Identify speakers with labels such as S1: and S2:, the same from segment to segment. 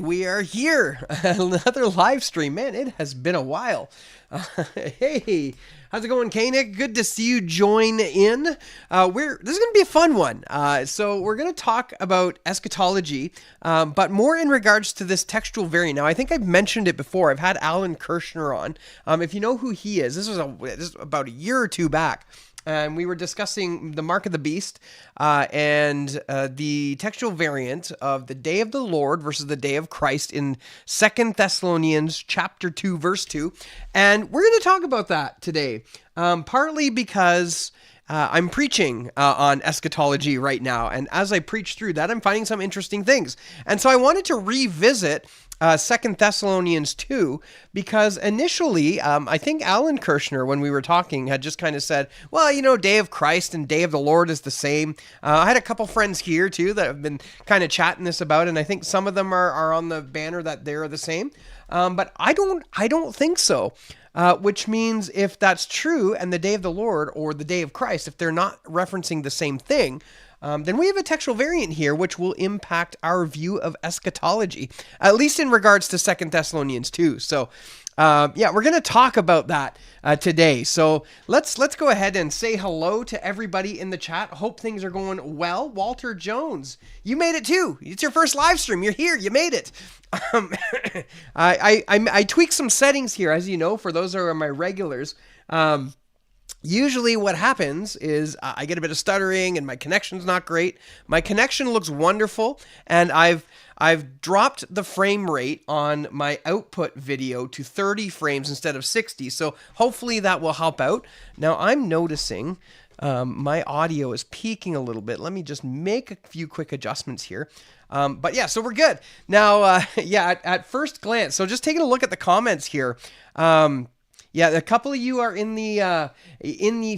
S1: we are here. Another live stream. Man, it has been a while. Hey, how's it going, Koenig? Good to see you join in. This is going to be a fun one. So we're going to talk about eschatology, but more in regards to this textual variant. Now, I think I've mentioned it before. I've had Alan Kirshner on. If you know who he is, this was about a year or two back. And we were discussing the mark of the beast and the textual variant of the day of the Lord versus the day of Christ in 2 Thessalonians chapter 2, verse 2. And we're going to talk about that today, partly because I'm preaching on eschatology right now. And as I preach through that, I'm finding some interesting things. And so I wanted to revisit 2 Thessalonians 2, because initially, I think Alan Kirshner, when we were talking, had just kind of said, well, you know, day of Christ and day of the Lord is the same. I had a couple friends here, too, that have been kind of chatting this about, and I think some of them are on the banner that they're the same. But I don't think so. Which means if that's true, and the day of the Lord or the day of Christ, if they're not referencing the same thing, then we have a textual variant here which will impact our view of eschatology, at least in regards to 2 Thessalonians 2. So, we're going to talk about that today. So let's go ahead and say hello to everybody in the chat. Hope things are going well. Walter Jones, you made it too. It's your first live stream. You're here. You made it. I tweaked some settings here, as you know, for those who are my regulars. Usually what happens is I get a bit of stuttering and my connection's not great. My connection looks wonderful, and I've dropped the frame rate on my output video to 30 frames instead of 60, so hopefully that will help out. Now I'm noticing my audio is peaking a little bit. Let me just make a few quick adjustments here. But yeah, so we're good. Now, at first glance, so just taking a look at the comments here, yeah, a couple of you are in the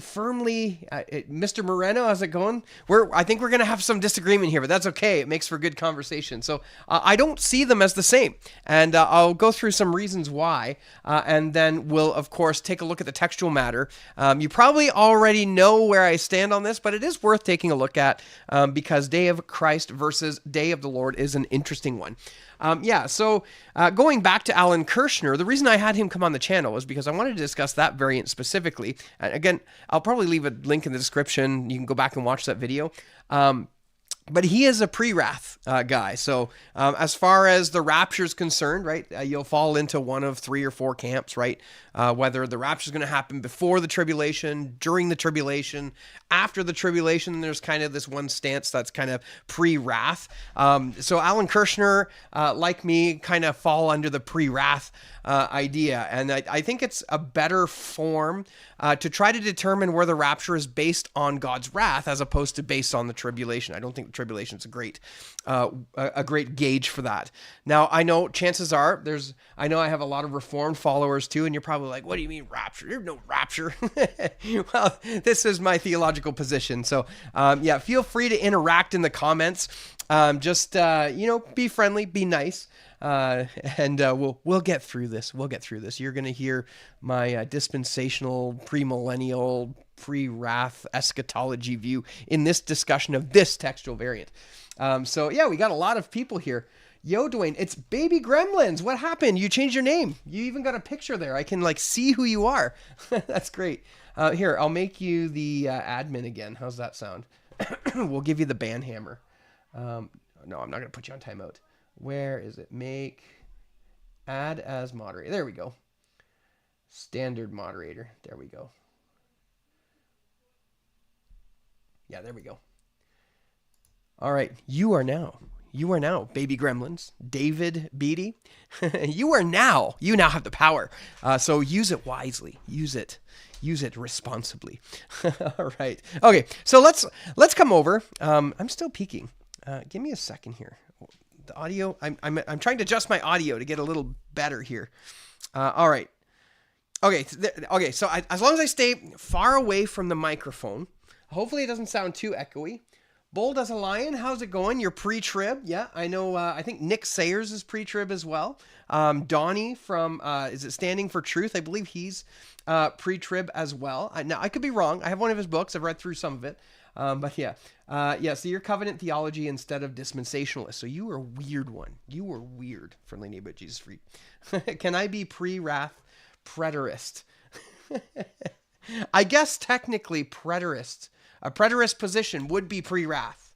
S1: firmly, Mr. Moreno, how's it going? I think we're going to have some disagreement here, but that's okay. It makes for good conversation. So I don't see them as the same, and I'll go through some reasons why, and then we'll, of course, take a look at the textual matter. You probably already know where I stand on this, but it is worth taking a look at because day of Christ versus day of the Lord is an interesting one. So going back to Alan Kirshner, the reason I had him come on the channel was because I wanted to discuss that variant specifically. And again, I'll probably leave a link in the description. You can go back and watch that video. But he is a pre-wrath guy. So as far as the rapture is concerned, right, you'll fall into one of 3 or 4 camps, right? Whether the rapture is going to happen before the tribulation, during the tribulation, after the tribulation, there's kind of this one stance that's kind of pre-wrath. So Alan Kirshner, like me, kind of fall under the pre-wrath idea. And I think it's a better form to try to determine where the rapture is based on God's wrath as opposed to based on the tribulation. I don't think the tribulation is a great gauge for that. Now, I know chances are I know I have a lot of Reformed followers too, and you're probably like, what do you mean rapture? There's no rapture. Well, this is my theological position. So feel free to interact in the comments. Be friendly, be nice. And we'll get through this. You're going to hear my dispensational, premillennial, pre-wrath eschatology view in this discussion of this textual variant. We got a lot of people here. Yo, Dwayne, it's Baby Gremlins. What happened? You changed your name. You even got a picture there. I can see who you are. That's great. Here, I'll make you the admin again. How's that sound? We'll give you the ban hammer. No, I'm not going to put you on timeout. Where is it? Add as moderator. There we go. Standard moderator. There we go. Yeah, there we go. All right. You are now, Baby Gremlins, David Beatty. You now have the power. So use it wisely. Use it responsibly. All right. Okay. So let's come over. I'm still peeking. Give me a second here. The audio, I'm trying to adjust my audio to get a little better here. All right. Okay. So as long as I stay far away from the microphone, hopefully it doesn't sound too echoey. Bold as a Lion, how's it going? You're pre-trib. Yeah, I know. I think Nick Sayers is pre-trib as well. Donnie from, is it Standing for Truth? I believe he's pre-trib as well. Now, I could be wrong. I have one of his books. I've read through some of it. But yeah. So you're covenant theology instead of dispensationalist. So you were a weird one. You were weird, friendly neighborhood Jesus freak. Can I be pre-wrath preterist? I guess technically preterist. A preterist position would be pre-wrath.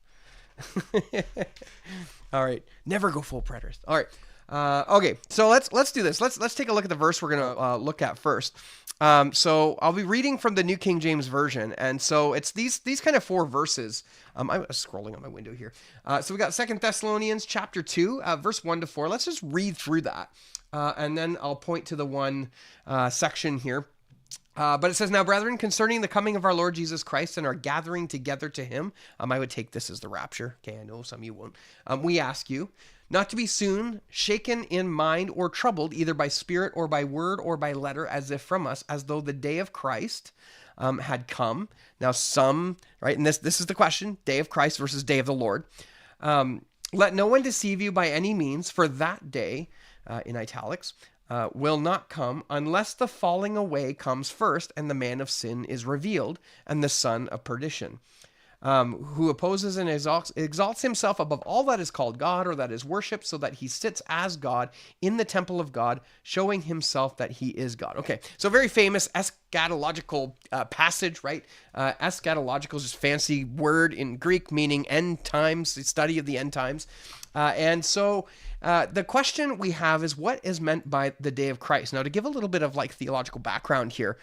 S1: All right. Never go full preterist. All right. Okay. So let's do this. Let's take a look at the verse we're gonna look at first. So I'll be reading from the New King James Version, and so it's these kind of 4 verses. I'm scrolling on my window here. So we got 2 Thessalonians chapter 2, verse 1 to 4. Let's just read through that, and then I'll point to the one section here. But it says, "Now, brethren, concerning the coming of our Lord Jesus Christ and our gathering together to him," I would take this as the rapture. Okay, I know some of you won't. "We ask you not to be soon shaken in mind or troubled, either by spirit or by word or by letter, as if from us, as though the day of Christ had come." Now, some, right, and this is the question, day of Christ versus day of the Lord. "Let no one deceive you by any means, for that day," in italics, "will not come unless the falling away comes first and the man of sin is revealed and the son of perdition, who opposes and exalts himself above all that is called God or that is worshipped, so that he sits as God in the temple of God, showing himself that he is God." Okay, so very famous eschatological passage, right? Eschatological is just a fancy word in Greek meaning end times, the study of the end times. And so the question we have is, what is meant by the day of Christ? Now, to give a little bit of like theological background here,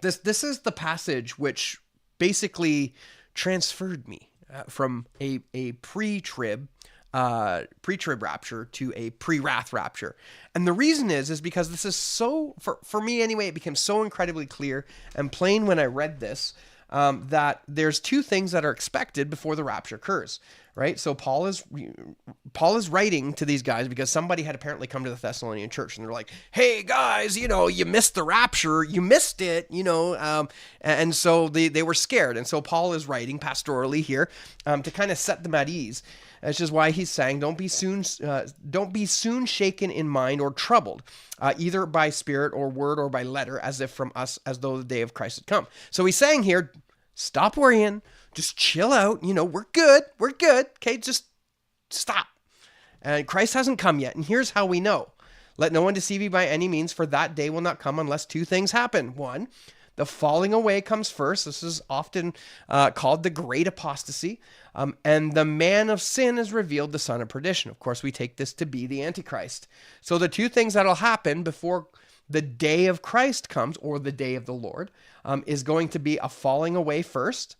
S1: this is the passage which basically transferred me from a pre-trib rapture to a pre-wrath rapture. And the reason is because this is so, for me anyway, it became so incredibly clear and plain when I read this, that there's 2 things that are expected before the rapture occurs, right? So Paul is writing to these guys because somebody had apparently come to the Thessalonian church and they're like, "Hey guys, you missed the rapture, you missed it, and so they were scared. And so Paul is writing pastorally here to kind of set them at ease. Which is why he's saying, don't be soon shaken in mind or troubled, either by spirit or word or by letter, as if from us, as though the day of Christ had come. So he's saying here, stop worrying, just chill out. We're good. Okay, just stop. And Christ hasn't come yet. And here's how we know. "Let no one deceive you by any means, for that day will not come unless 2 things happen. 1, the falling away comes first." This is often called the great apostasy. "And the man of sin is revealed, the son of perdition." Of course, we take this to be the Antichrist. So the 2 things that'll happen before the day of Christ comes, or the day of the Lord, is going to be a falling away first,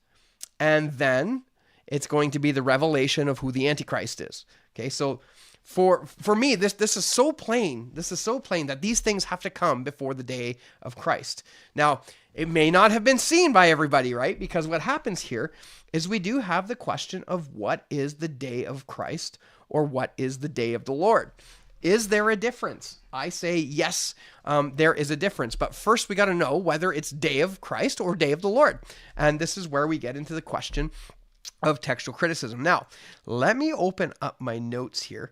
S1: and then it's going to be the revelation of who the Antichrist is. Okay, so for me, this is so plain. This is so plain that these things have to come before the day of Christ. Now, it may not have been seen by everybody, right? Because what happens here is we do have the question of what is the day of Christ, or what is the day of the Lord? Is there a difference? I say yes, there is a difference. But first we got to know whether it's day of Christ or day of the Lord. And this is where we get into the question of textual criticism. Now, let me open up my notes here,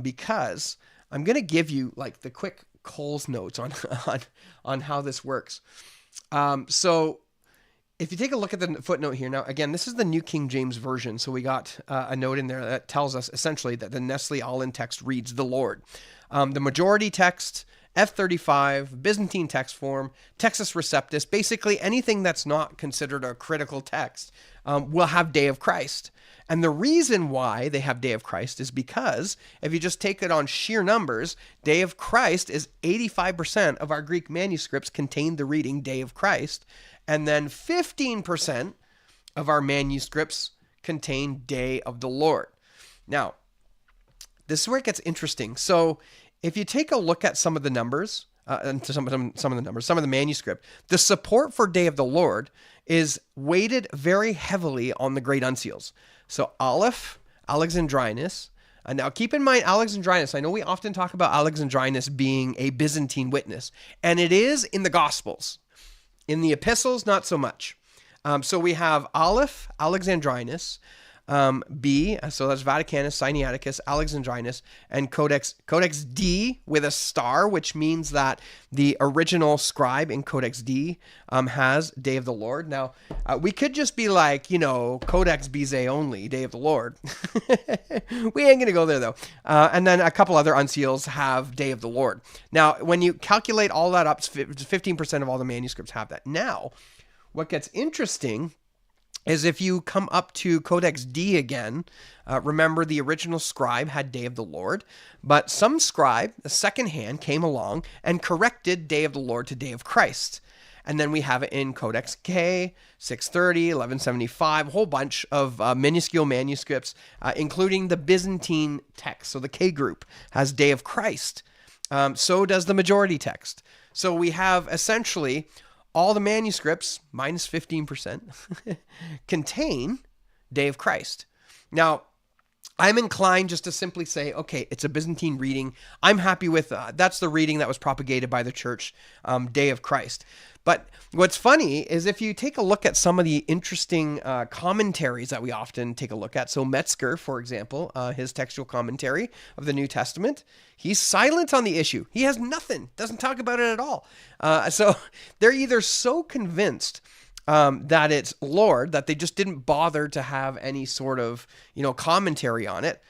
S1: because I'm going to give you like the quick Cole's notes on how this works. So if you take a look at the footnote here, now again, this is the New King James Version. So we got a note in there that tells us essentially that the Nestle Aland text reads "the Lord." The majority text, F35, Byzantine text form, Textus Receptus, basically anything that's not considered a critical text will have day of Christ. And the reason why they have day of Christ is because if you just take it on sheer numbers, day of Christ is 85% of our Greek manuscripts contain the reading day of Christ. And then 15% of our manuscripts contain day of the Lord. Now, this is where it gets interesting. So if you take a look at some of the numbers, some of the manuscript, the support for day of the Lord is weighted very heavily on the great uncials. So Aleph, Alexandrinus. Now keep in mind Alexandrinus. I know we often talk about Alexandrinus being a Byzantine witness, and it is in the Gospels. In the epistles, not so much. So we have Aleph, Alexandrinus, B, so that's Vaticanus, Sinaiticus, Alexandrinus, and Codex D with a star, which means that the original scribe in Codex D has Day of the Lord. Now, we could just be like, Codex Bizet only, Day of the Lord. We ain't going to go there, though. And then a couple other unseals have Day of the Lord. Now, when you calculate all that up, 15% of all the manuscripts have that. Now, what gets interesting is if you come up to Codex D again, remember the original scribe had Day of the Lord, but some scribe, a second hand, came along and corrected Day of the Lord to Day of Christ. And then we have it in Codex K, 630, 1175, a whole bunch of minuscule manuscripts, including the Byzantine text. So the K group has Day of Christ. So does the majority text. So we have essentially all the manuscripts, minus 15%, contain Day of Christ. Now, I'm inclined just to simply say, okay, it's a Byzantine reading. I'm happy with that's the reading that was propagated by the church, Day of Christ. But what's funny is if you take a look at some of the interesting commentaries that we often take a look at. So Metzger, for example, his textual commentary of the New Testament, he's silent on the issue. He has nothing, doesn't talk about it at all. So they're either so convinced that it's Lord that they just didn't bother to have any sort of, commentary on it.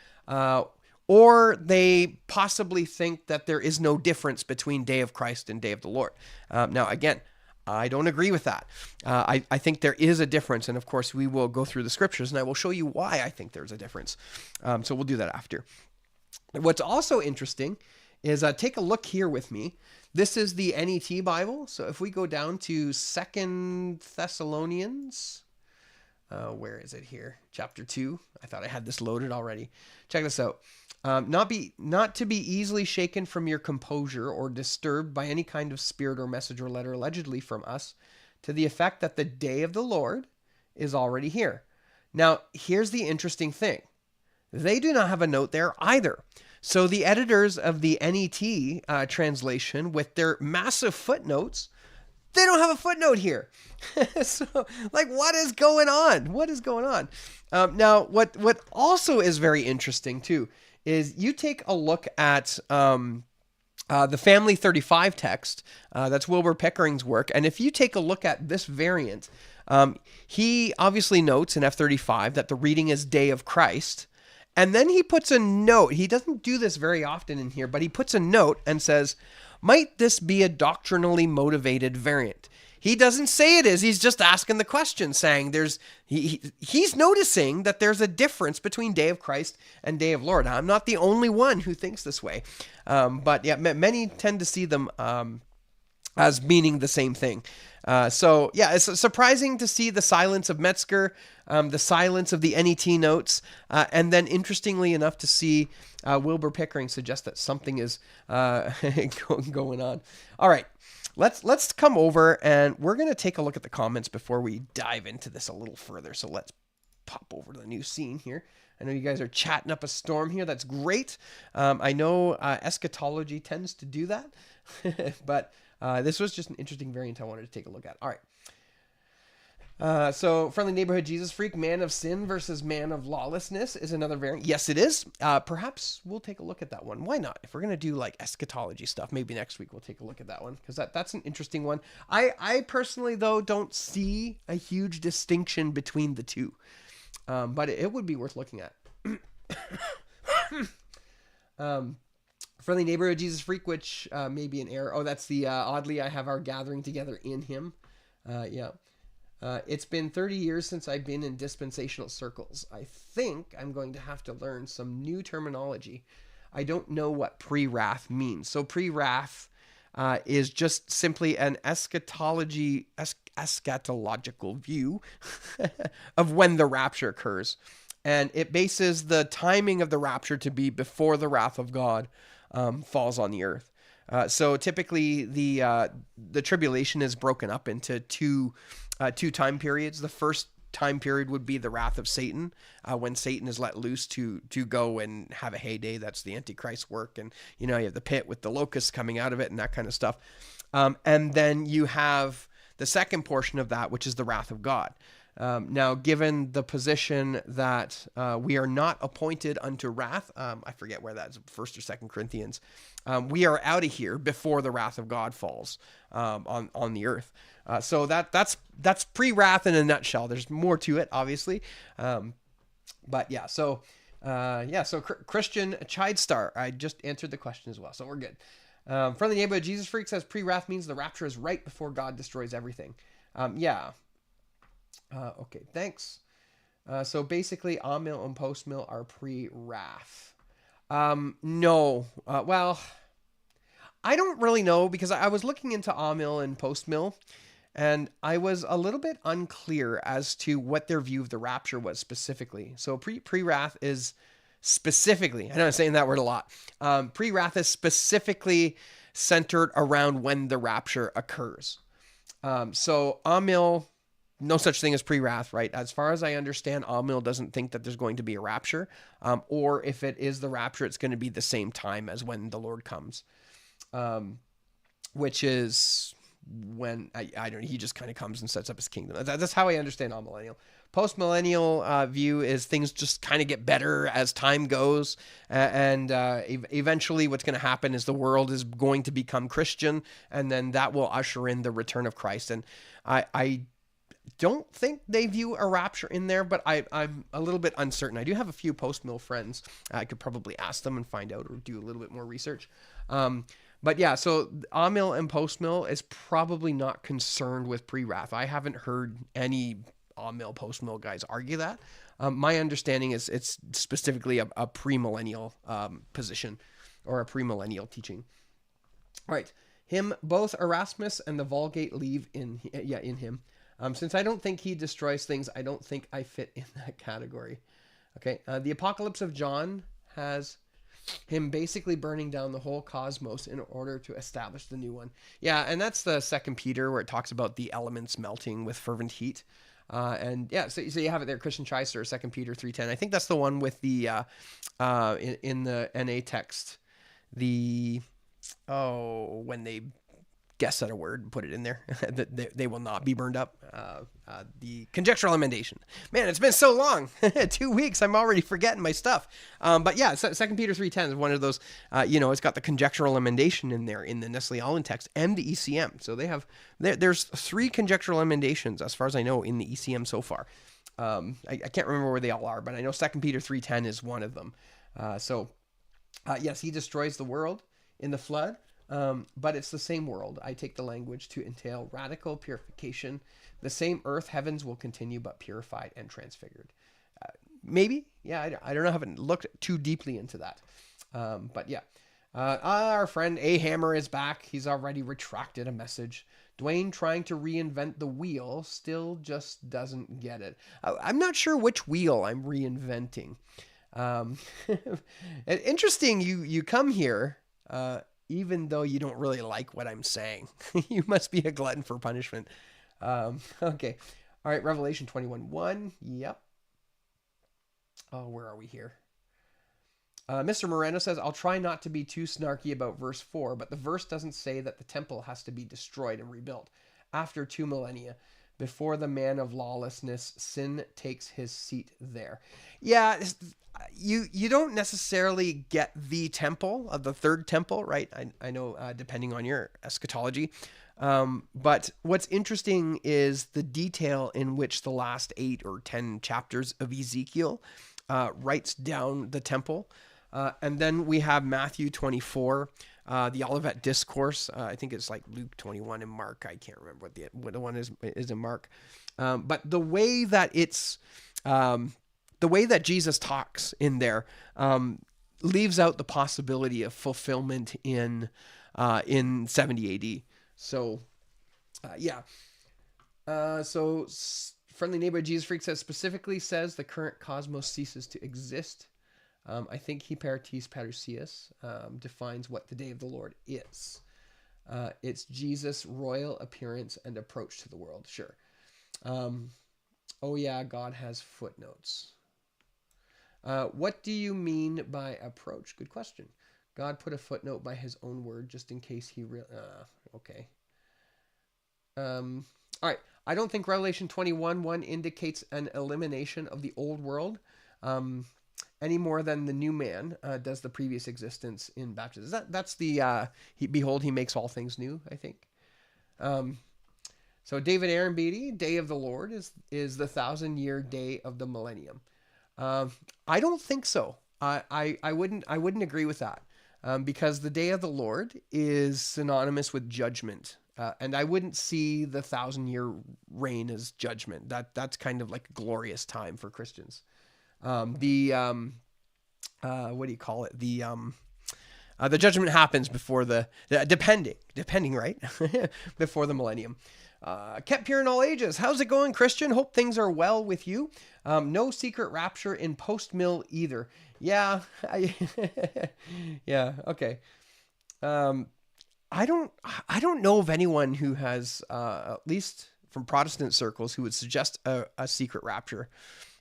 S1: Or they possibly think that there is no difference between Day of Christ and Day of the Lord. Now, again, I don't agree with that. I think there is a difference. And of course, we will go through the scriptures and I will show you why I think there's a difference. So we'll do that after. What's also interesting is take a look here with me. This is the NET Bible. So if we go down to 2 Thessalonians, where is it here? Chapter 2. I thought I had this loaded already. Check this out. Not to be easily shaken from your composure or disturbed by any kind of spirit or message or letter allegedly from us, to the effect that the day of the Lord is already here. Now, here's the interesting thing. They do not have a note there either. So the editors of the NET translation, with their massive footnotes, they don't have a footnote here. So, what is going on? What is going on? Now, what also is very interesting, too, is you take a look at the Family 35 text. That's Wilbur Pickering's work. And if you take a look at this variant, he obviously notes in F35 that the reading is Day of Christ. And then he puts a note. He doesn't do this very often in here, but he puts a note and says, might this be a doctrinally motivated variant? He doesn't say it is. He's just asking the question, saying he's noticing that there's a difference between Day of Christ and Day of Lord. Now, I'm not the only one who thinks this way. But yeah, many tend to see them as meaning the same thing. So yeah, it's surprising to see the silence of Metzger, the silence of the NET notes, and then interestingly enough to see Wilbur Pickering suggest that something is going on. All right, let's come over and we're going to take a look at the comments before we dive into this a little further. So let's pop over to the new scene here. I know you guys are chatting up a storm here. That's great. I know eschatology tends to do that, but this was just an interesting variant I wanted to take a look at. All right. So Friendly Neighborhood Jesus Freak, Man of Sin versus Man of Lawlessness is another variant. Yes, it is. Perhaps we'll take a look at that one. Why not? If we're going to do like eschatology stuff, maybe next week we'll take a look at that one because that's an interesting one. I personally, though, don't see a huge distinction between the two, but it would be worth looking at. Friendly Neighborhood Jesus Freak, which may be an error. Oh, that's the oddly I have our gathering together in him. Yeah. It's been 30 years since I've been in dispensational circles. I think I'm going to have to learn some new terminology. I don't know what pre-wrath means. So pre-wrath is just simply an eschatological view of when the rapture occurs. And it bases the timing of the rapture to be before the wrath of God falls on the earth. So typically the tribulation is broken up into two time periods. The first time period would be the wrath of Satan, when Satan is let loose to go and have a heyday. That's the Antichrist work. And, you have the pit with the locusts coming out of it and that kind of stuff. And then you have the second portion of that, which is the wrath of God. Now, given the position that we are not appointed unto wrath, I forget where that's, 1st or 2nd Corinthians, we are out of here before the wrath of God falls on the earth. So that's pre-wrath in a nutshell. There's more to it, obviously, but yeah. So Christian Chidestar, I just answered the question as well, so we're good. From the neighborhood, Jesus Freak says pre-wrath means the rapture is right before God destroys everything. Yeah. Okay, thanks. So basically, on-mill and post-mill are pre-wrath. No. Well, I don't really know because I was looking into on-mill and post-mill, and I was a little bit unclear as to what their view of the rapture was specifically. So pre-wrath is specifically, I know I'm saying that word a lot. Pre-wrath is specifically centered around when the rapture occurs. So on-mill, no such thing as pre-wrath, right? As far as I understand, Amil doesn't think that there's going to be a rapture, or if it is the rapture, it's going to be the same time as when the Lord comes, which is when I don't know. He just kind of comes and sets up his kingdom. That's how I understand amillennial. Post-millennial view is things just kind of get better as time goes, and eventually what's going to happen is the world is going to become Christian, and then that will usher in the return of Christ. And I don't think they view a rapture in there, but I'm a little bit uncertain. I do have a few post-mill friends. I could probably ask them and find out or do a little bit more research. But yeah, so Amil and post-mill is probably not concerned with pre-wrath. I haven't heard any Amil, post-mill guys argue that. My understanding is it's specifically a premillennial position or a premillennial teaching. All right. Both Erasmus and the Vulgate leave in him. Since I don't think he destroys things, I don't think I fit in that category. Okay, the Apocalypse of John has him basically burning down the whole cosmos in order to establish the new one. Yeah, and that's the 2 Peter where it talks about the elements melting with fervent heat. And yeah, so you have it there, Christian Cheister, 2 Peter 3:10. I think that's the one with the in the NA text, when they guess at a word and put it in there, that they will not be burned up. The conjectural emendation. Man, it's been so long. 2 weeks. I'm already forgetting my stuff. But yeah, 2 Peter 3:10 is one of those, it's got the conjectural emendation in there in the Nestle-Aland text and the ECM. So there's 3 conjectural emendations as far as I know in the ECM so far. I can't remember where they all are, but I know 2 Peter 3:10 is one of them. Yes, he destroys the world in the flood. But it's the same world. I take the language to entail radical purification. The same earth, heavens will continue, but purified and transfigured. Maybe? Yeah, I don't know. I haven't looked too deeply into that. But yeah. Our friend A Hammer is back. He's already retracted a message. Dwayne trying to reinvent the wheel still just doesn't get it. I'm not sure which wheel I'm reinventing. Interesting you come here, even though you don't really like what I'm saying. You must be a glutton for punishment. Okay. All right, Revelation 21:1. Yep. Oh, where are we here? Mr. Moreno says, I'll try not to be too snarky about verse 4, but the verse doesn't say that the temple has to be destroyed and rebuilt. After 2 millennia, before the man of lawlessness, sin takes his seat there. Yeah, you don't necessarily get the temple, the third temple, right? I know, depending on your eschatology. But what's interesting is the detail in which the last 8 or 10 chapters of Ezekiel writes down the temple. And then we have Matthew 24, the Olivet Discourse. I think it's like Luke 21 and Mark. I can't remember what the one is in Mark. But the way that the way that Jesus talks in there leaves out the possibility of fulfillment in 70 AD. So, yeah. So Friendly Neighborhood Jesus Freak specifically says the current cosmos ceases to exist. I think Hypertes Parousias defines what the day of the Lord is. It's Jesus' royal appearance and approach to the world. Sure. Oh yeah, God has footnotes. What do you mean by approach? Good question. God put a footnote by his own word just in case he okay. All right. I don't think Revelation 21:1 indicates an elimination of the old world um, any more than the new man does the previous existence in baptism. That's the behold, he makes all things new, I think. Um, so David Aaron Beatty, Day of the Lord is the 1,000-year day of the millennium. I don't think so. I wouldn't agree with that because the day of the Lord is synonymous with judgment, and I wouldn't see the 1,000-year reign as judgment. That's kind of like a glorious time for Christians. The what do you call it? The judgment happens before the depending, right? Before the millennium. Kept pure in all ages. How's it going, Christian? Hope things are well with you. No secret rapture in post-mill either. Yeah, yeah, okay. I don't know of anyone who has, at least from Protestant circles, who would suggest a secret rapture.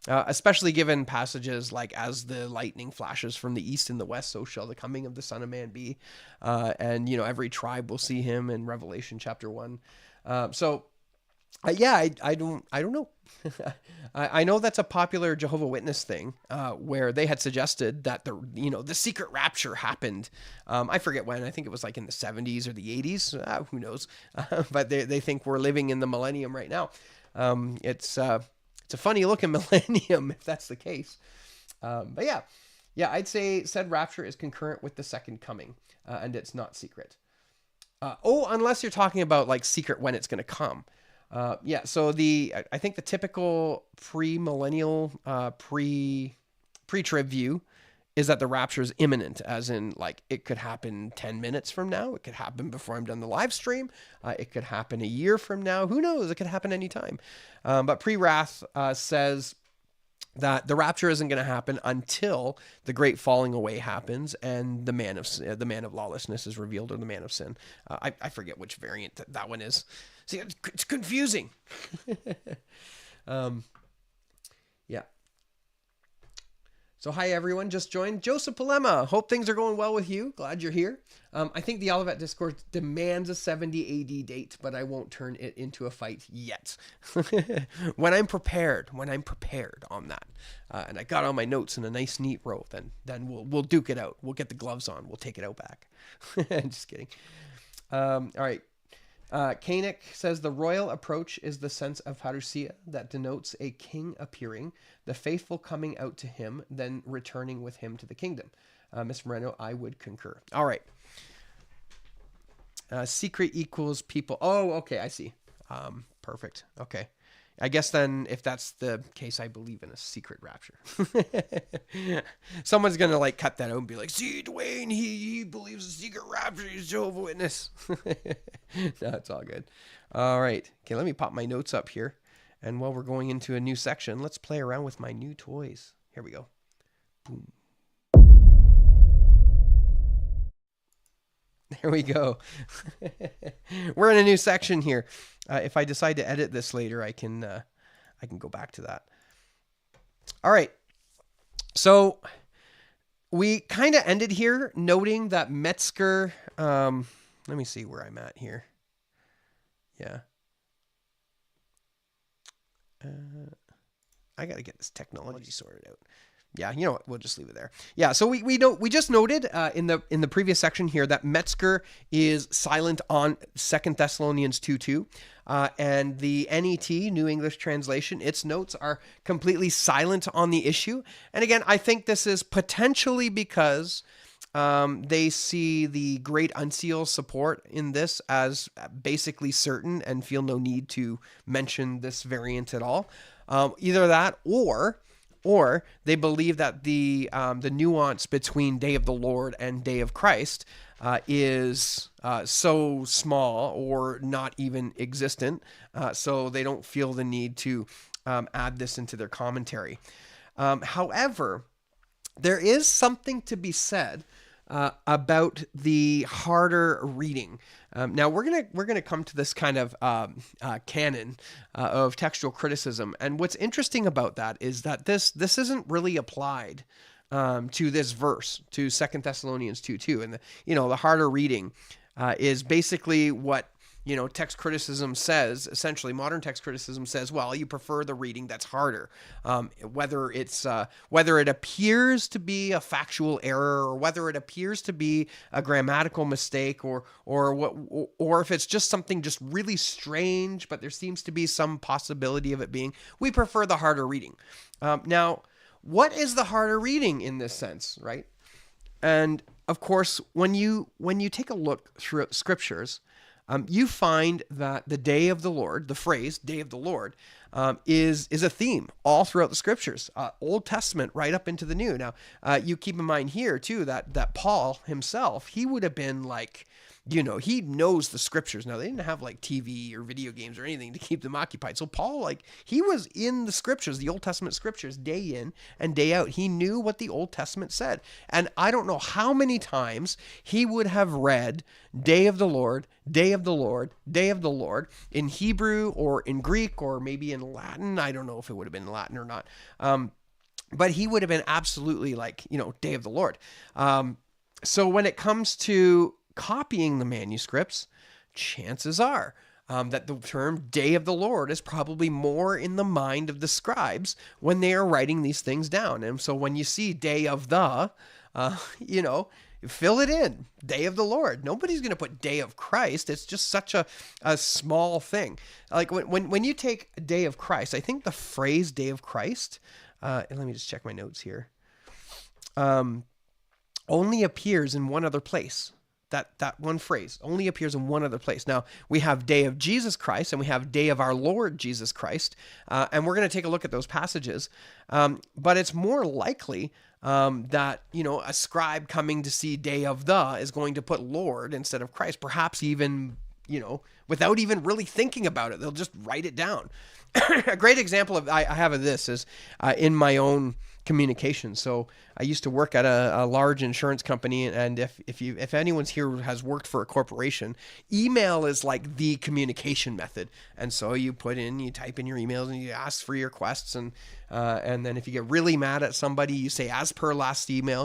S1: Especially given passages like, as the lightning flashes from the east and the west, so shall the coming of the Son of Man be. And, every tribe will see him in Revelation chapter 1. Yeah, I don't know. I know that's a popular Jehovah Witness thing, where they had suggested that the secret rapture happened. I forget when. I think it was like in the 70s or the 80s. Who knows? But they think we're living in the millennium right now. It's a funny looking millennium if that's the case. But yeah, I'd say said rapture is concurrent with the second coming, and it's not secret. Unless you're talking about like secret when it's going to come. Yeah, so I think the typical pre-millennial, pre-trib view is that the rapture is imminent, as in like it could happen 10 minutes from now. It could happen before I'm done the live stream. It could happen a year from now. Who knows? It could happen anytime. But pre-wrath says that the rapture isn't going to happen until the great falling away happens and the man of lawlessness is revealed, or the man of sin. I forget which variant that one is. See, it's confusing. Yeah. So hi everyone, just joined. Joseph Polema, hope things are going well with you. Glad you're here. I think the Olivet Discourse demands a 70 AD date, but I won't turn it into a fight yet. When I'm prepared on that, and I got all my notes in a nice neat row, then we'll duke it out. We'll get the gloves on. We'll take it out back. Just kidding. All right. Koenig says the royal approach is the sense of parousia that denotes a king appearing, the faithful coming out to him, then returning with him to the kingdom. Ms. Moreno, I would concur. All right. Secret equals people. Oh, okay, I see. Perfect. Okay. I guess then, if that's the case, I believe in a secret rapture. Someone's going to like cut that out and be like, see, Dwayne, he believes in secret rapture. He's Jehovah's Witness. No, it's all good. All right. Okay, let me pop my notes up here. And while we're going into a new section, let's play around with my new toys. Here we go. Boom. There we go. We're in a new section here. If I decide to edit this later, I can go back to that. All right. So we kind of ended here noting that Metzger, let me see where I'm at here. Yeah. I got to get this technology sorted out. Yeah, you know what? We'll just leave it there. Yeah, so we just noted in the previous section here that Metzger is silent on 2 Thessalonians 2:2, and the NET, New English Translation, its notes are completely silent on the issue. And again, I think this is potentially because they see the great unseal support in this as basically certain and feel no need to mention this variant at all. Either that, or they believe that the nuance between Day of the Lord and Day of Christ is so small or not even existent, so they don't feel the need to add this into their commentary. However, there is something to be said about the harder reading. Now we're gonna come to this kind of canon of textual criticism, and what's interesting about that is that this isn't really applied to this verse, to 2 Thessalonians 2:2, and the harder reading is basically what text criticism says, essentially modern text criticism says, well, you prefer the reading that's harder, whether it appears to be a factual error, or whether it appears to be a grammatical mistake, or if it's just something just really strange, but there seems to be some possibility of it being. We prefer the harder reading. Now, what is the harder reading in this sense, right? And of course, when you take a look throughout the scriptures, you find that the day of the Lord, the phrase "day of the Lord," is a theme all throughout the scriptures, Old Testament right up into the New. Now, you keep in mind here too that Paul himself, he would have been like, he knows the scriptures. Now, they didn't have like TV or video games or anything to keep them occupied. So Paul, he was in the scriptures, the Old Testament scriptures, day in and day out. He knew what the Old Testament said. And I don't know how many times he would have read "day of the Lord, day of the Lord, day of the Lord" in Hebrew or in Greek or maybe in Latin. I don't know if it would have been Latin or not. But he would have been absolutely "day of the Lord." So when it comes to copying the manuscripts, chances are that the term "day of the Lord" is probably more in the mind of the scribes when they are writing these things down. And so when you see "day of the," fill it in, "day of the Lord." Nobody's going to put "day of Christ." It's just such a small thing. Like when you take "day of Christ," I think the phrase "day of Christ," and let me just check my notes here, only appears in one other place. That one phrase only appears in one other place. Now, we have "day of Jesus Christ" and we have "day of our Lord Jesus Christ," and we're going to take a look at those passages. But it's more likely that, a scribe coming to see "day of the" is going to put "Lord" instead of Christ, perhaps even, without even really thinking about it. They'll just write it down. A great example I have of this is in my own communication. So I used to work at a large insurance company, and if anyone's here has worked for a corporation, email is like the communication method. And so you type in your emails and you ask for your requests, and then if you get really mad at somebody, you say "as per last email,"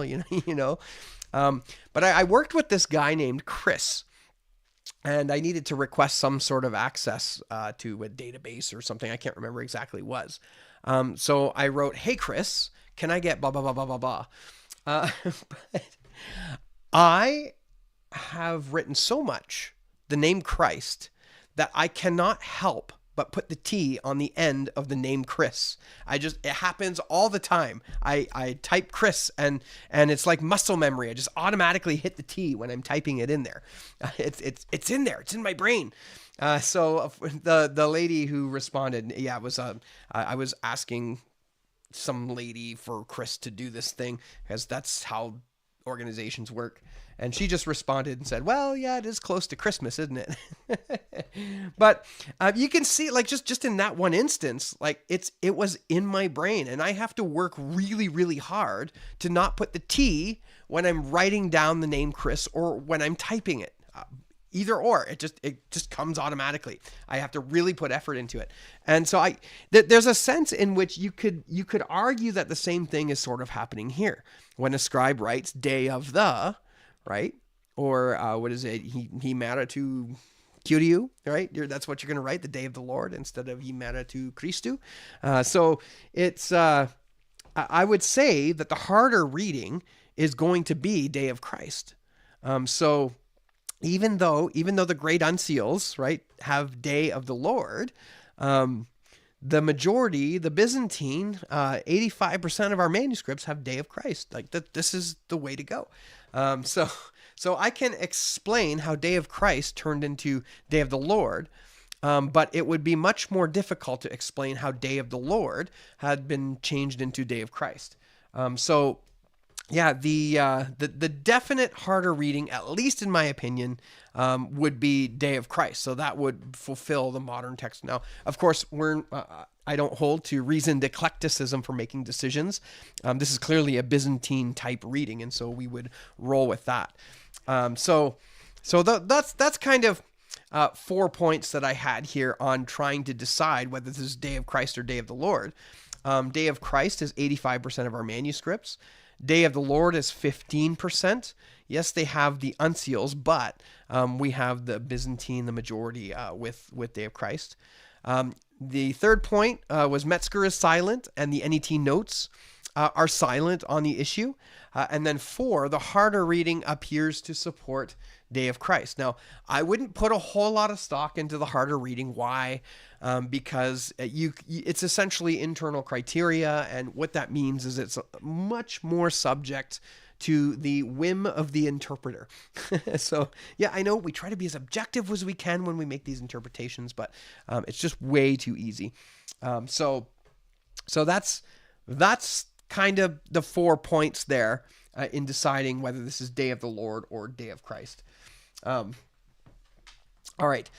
S1: But I worked with this guy named Chris. And I needed to request some sort of access to a database or something. I can't remember exactly what it was. So I wrote, "Hey, Chris, can I get blah, blah, blah, blah, blah, blah." But I have written so much the name Christ that I cannot help but put the T on the end of the name Chris. It happens all the time. I type Chris and it's like muscle memory. I just automatically hit the T when I'm typing it in there. It's in there. It's in my brain. So the lady who responded, it was I was asking some lady for Chris to do this thing because that's how organizations work. And she just responded and said, "Well, yeah, it is close to Christmas, isn't it?" But you can see, just in that one instance, it was in my brain, and I have to work really, really hard to not put the T when I'm writing down the name Chris or when I'm typing it. Either or, it just comes automatically. I have to really put effort into it. And so there's a sense in which you could argue that the same thing is sort of happening here when a scribe writes "day of the," right? Or what is it? He mara tu Kyriou, right? That's what you're going to write, "the day of the Lord," instead of "he mara tu Christu." So it's, I would say that the harder reading is going to be "day of Christ." So even though the great unseals, right, have "day of the Lord," the majority, the Byzantine, 85% of our manuscripts have "day of Christ." This is the way to go. So I can explain how "day of Christ" turned into "day of the Lord, but it would be much more difficult to explain how "day of the Lord" had been changed into "day of Christ." The definite harder reading, at least in my opinion, would be "day of Christ. So that would fulfill the modern text. Now, of course, I don't hold to reasoned eclecticism for making decisions. This is clearly a Byzantine type reading, and so we would roll with that. So that's kind of 4 points that I had here on trying to decide whether this is "day of Christ" or "day of the Lord." "Day of Christ" is 85% of our manuscripts. "Day of the Lord" is 15%. Yes, they have the uncials, but we have the Byzantine, the majority with Day of Christ. The third point was Metzger is silent, and the NET notes are silent on the issue. And then 4, the harder reading appears to support Day of Christ. Now, I wouldn't put a whole lot of stock into the harder reading. Why? Because it's essentially internal criteria, and what that means is it's much more subject to the whim of the interpreter. So, yeah, I know we try to be as objective as we can when we make these interpretations, but it's just way too easy. So that's kind of the 4 points there in deciding whether this is Day of the Lord or Day of Christ. All right.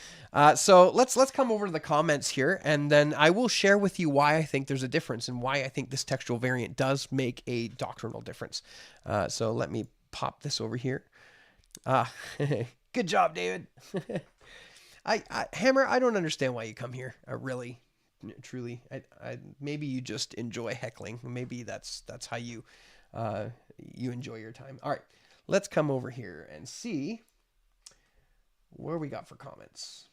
S1: So let's come over to the comments here, and then I will share with you why I think there's a difference and why I think this textual variant does make a doctrinal difference. So let me pop this over here. Good job, David. Hammer, I don't understand why you come here. Really, truly. Maybe you just enjoy heckling. Maybe that's how you enjoy your time. All right. Let's come over here and see where we got for comments.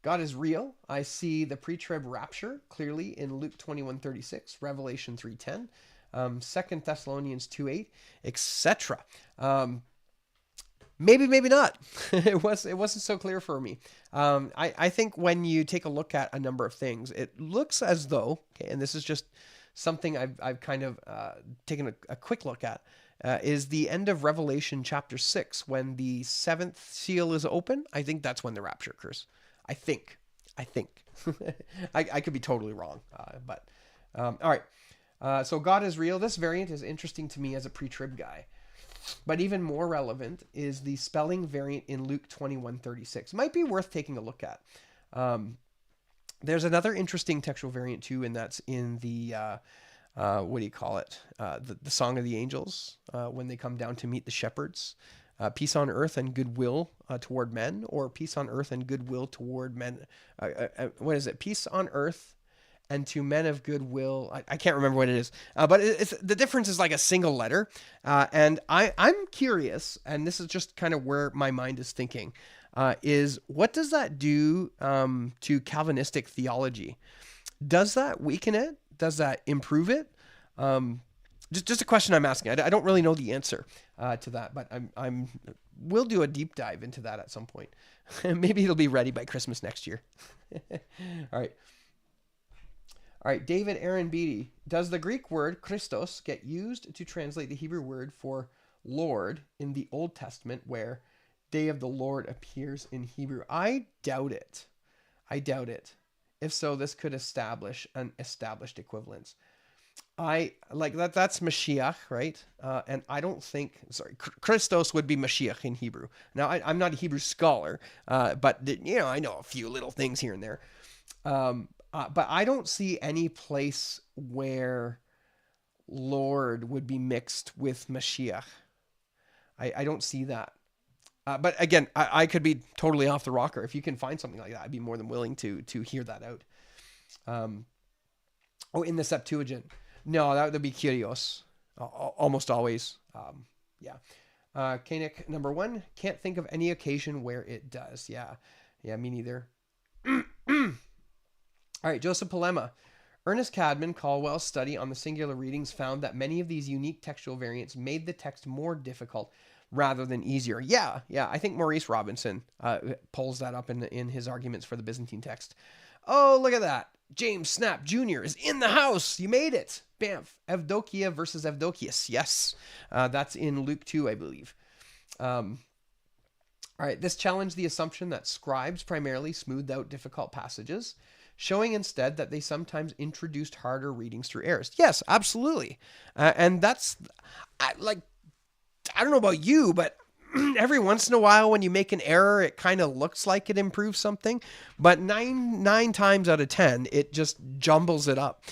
S1: God is real. I see the pre-trib rapture clearly in Luke 21:36, Revelation 3:10, 2 Thessalonians 2:8, etc. Maybe not. It wasn't so clear for me. I think when you take a look at a number of things, it looks as though, okay, and this is just something I've kind of taken a quick look at, is the end of Revelation chapter 6, when the 7th seal is open. I think that's when the rapture occurs. I think. I could be totally wrong, but all right. So God is real. This variant is interesting to me as a pre-trib guy. But even more relevant is the spelling variant in Luke 21:36. Might be worth taking a look at. There's another interesting textual variant too, and that's in the what do you call it? The Song of the Angels, when they come down to meet the shepherds. Peace on earth and goodwill toward men, or peace on earth and goodwill toward men. What is it? Peace on earth and to men of goodwill. I can't remember what it is, but it's the difference is like a single letter. And I'm curious, and this is just kind of where my mind is thinking, is what does that do to Calvinistic theology? Does that weaken it? Does that improve it? Just a question I'm asking. I don't really know the answer to that, but we'll do a deep dive into that at some point. Maybe it'll be ready by Christmas next year. All right, David Aaron Beatty. Does the Greek word Christos get used to translate the Hebrew word for Lord in the Old Testament, where Day of the Lord appears in Hebrew? I doubt it. If so, this could establish an established equivalence. I like that. That's Mashiach, right? And I don't think, Christos would be Mashiach in Hebrew. Now, I'm not a Hebrew scholar, but I know a few little things here and there. But I don't see any place where Lord would be mixed with Mashiach. I don't see that. But again, I could be totally off the rocker. If you can find something like that, I'd be more than willing to hear that out. In the Septuagint. No, that would be Kyrios. Almost always. Koenig, number 1, can't think of any occasion where it does. Yeah, me neither. All right, Joseph Polema. Ernest Cadman, Caldwell's study on the singular readings found that many of these unique textual variants made the text more difficult rather than easier. Yeah, I think Maurice Robinson pulls that up in his arguments for the Byzantine text. Oh, look at that. James Snap Jr. is in the house. You made it. Bamf. Evdokia versus Evdokius. Yes, that's in Luke 2, I believe. All right, this challenged the assumption that scribes primarily smoothed out difficult passages, showing instead that they sometimes introduced harder readings through errors. Yes, absolutely. And that's, I don't know about you, but every once in a while when you make an error, it kind of looks like it improves something, but nine times out of 10, it just jumbles it up.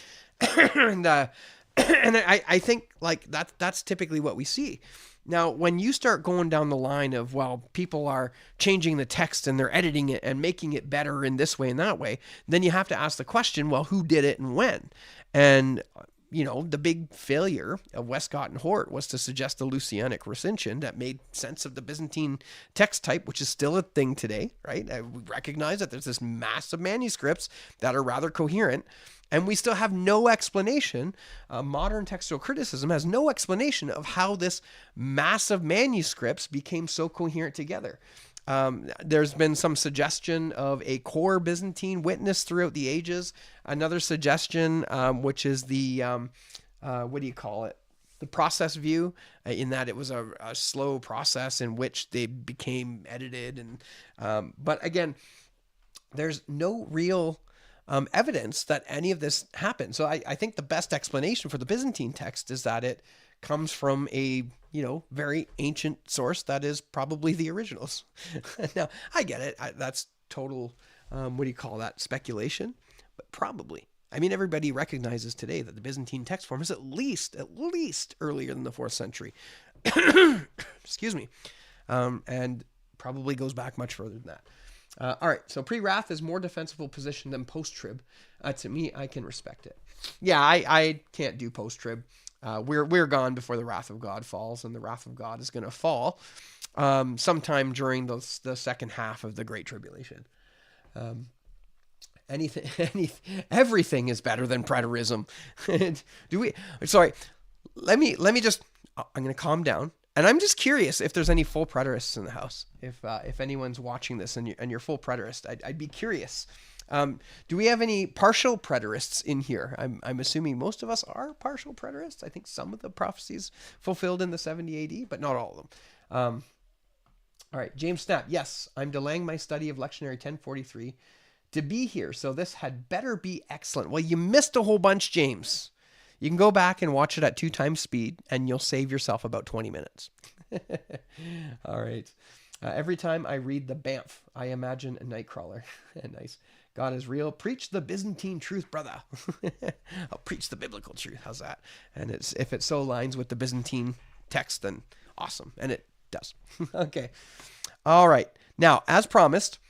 S1: and I think that's typically what we see. Now, when you start going down the line of, people are changing the text and they're editing it and making it better in this way and that way, then you have to ask the question, who did it and when? And the big failure of Westcott and Hort was to suggest a Lucianic recension that made sense of the Byzantine text type, which is still a thing today, right? We recognize that there's this mass of manuscripts that are rather coherent, and we still have no explanation. Modern textual criticism has no explanation of how this mass of manuscripts became so coherent together. There's been some suggestion of a core Byzantine witness throughout the ages. Another suggestion, which is the, what do you call it? The process view, in that it was a slow process in which they became edited. But again, there's no real evidence that any of this happened. So I think the best explanation for the Byzantine text is that it comes from a very ancient source that is probably the originals. Now, I get it. That's total, what do you call that, speculation? But probably. I mean, everybody recognizes today that the Byzantine text form is at least earlier than the 4th century. Excuse me. And probably goes back much further than that. All right, so pre-wrath is more defensible position than post-trib. To me, I can respect it. Yeah, I can't do post-trib. We're gone before the wrath of God falls, and the wrath of God is going to fall sometime during the second half of the Great Tribulation. Everything is better than preterism. Let me just, I'm going to calm down. And I'm just curious if there's any full preterists in the house. If anyone's watching this and you're full preterist, I'd be curious. Do we have any partial preterists in here? I'm assuming most of us are partial preterists. I think some of the prophecies fulfilled in the 70 AD, but not all of them. All right, James Snap. Yes, I'm delaying my study of lectionary 1043 to be here, so this had better be excellent. Well, you missed a whole bunch, James. You can go back and watch it at 2 times speed, and you'll save yourself about 20 minutes. All right. Every time I read the Banff, I imagine a nightcrawler. Nice. God is real. Preach the Byzantine truth, brother. I'll preach the biblical truth. How's that? And if it so aligns with the Byzantine text, then awesome. And it does. Okay. All right. Now, as promised,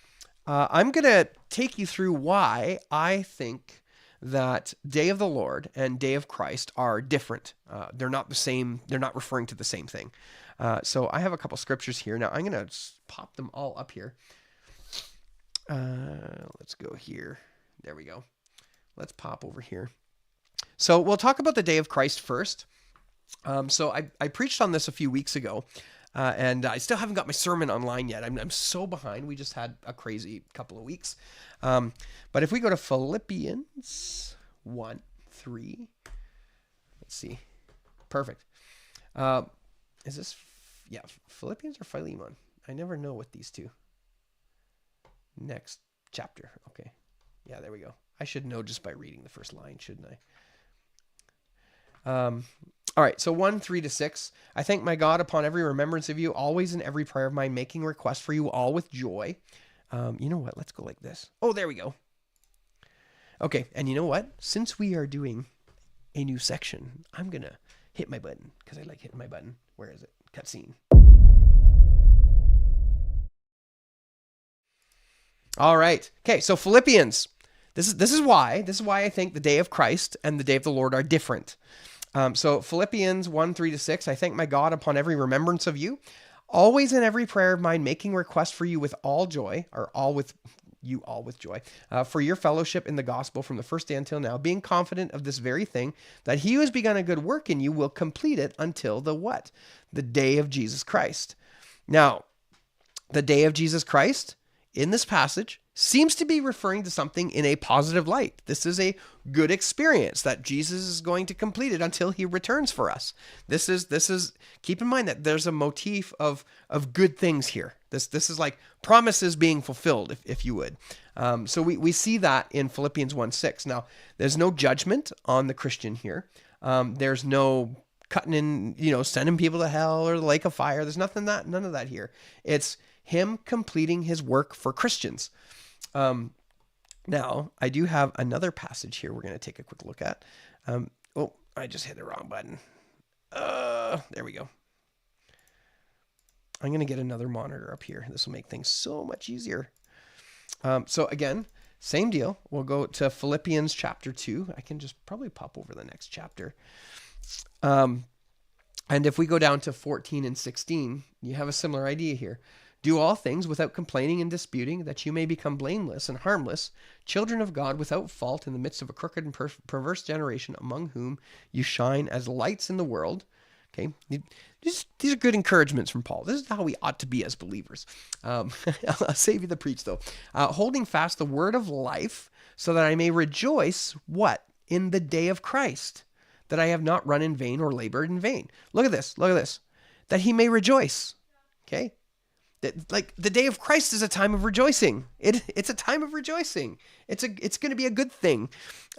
S1: I'm going to take you through why I think that Day of the Lord and Day of Christ are different. They're not the same. They're not referring to the same thing. So I have a couple scriptures here. Now I'm going to pop them all up here. Let's go here. There we go. Let's pop over here. So we'll talk about the Day of Christ first. So I preached on this a few weeks ago. And I still haven't got my sermon online yet. I'm so behind. We just had a crazy couple of weeks. But if we go to Philippians 1:3, let's see. Perfect. Is this, Philippians or Philemon? I never know with these two. Next chapter. Okay. Yeah, there we go. I should know just by reading the first line, shouldn't I? All right, so 1:3-6. I thank my God upon every remembrance of you, always in every prayer of mine, making request for you all with joy. You know what? Let's go like this. Oh, there we go. Okay, and you know what? Since we are doing a new section, I'm going to hit my button because I like hitting my button. Where is it? Cutscene. All right. Okay, so Philippians. This is why I think the Day of Christ and the Day of the Lord are different. So Philippians 1:3-6, I thank my God upon every remembrance of you, always in every prayer of mine, making request for you with all joy, or all with joy, for your fellowship in the gospel from the first day until now, being confident of this very thing, that he who has begun a good work in you will complete it until the what? The day of Jesus Christ. Now, the day of Jesus Christ in this passage seems to be referring to something in a positive light. This is a good experience that Jesus is going to complete it until he returns for us. This is keep in mind that there's a motif of good things here. This is like promises being fulfilled, if you would. So we see that in Philippians 1:6. Now, there's no judgment on the Christian here. There's no cutting in, sending people to hell or the lake of fire. There's none of that here. It's him completing his work for Christians. Now, I do have another passage here we're going to take a quick look at. Oh, I just hit the wrong button. There we go. I'm going to get another monitor up here. This will make things so much easier. So again, Same deal. We'll go to Philippians chapter 2. I can just probably pop over the next chapter. And if we go down to 14 and 16, you have a similar idea here. Do all things without complaining and disputing, that you may become blameless and harmless, children of God without fault in the midst of a crooked and perverse generation, among whom you shine as lights in the world. Okay, these are good encouragements from Paul. This is how we ought to be as believers. I'll save you the preach, though. Holding fast the word of life, so that I may rejoice, what? In the day of Christ, that I have not run in vain or labored in vain. Look at this. That he may rejoice. Okay? That, like, the day of Christ is a time of rejoicing. It's a time of rejoicing. It's going to be a good thing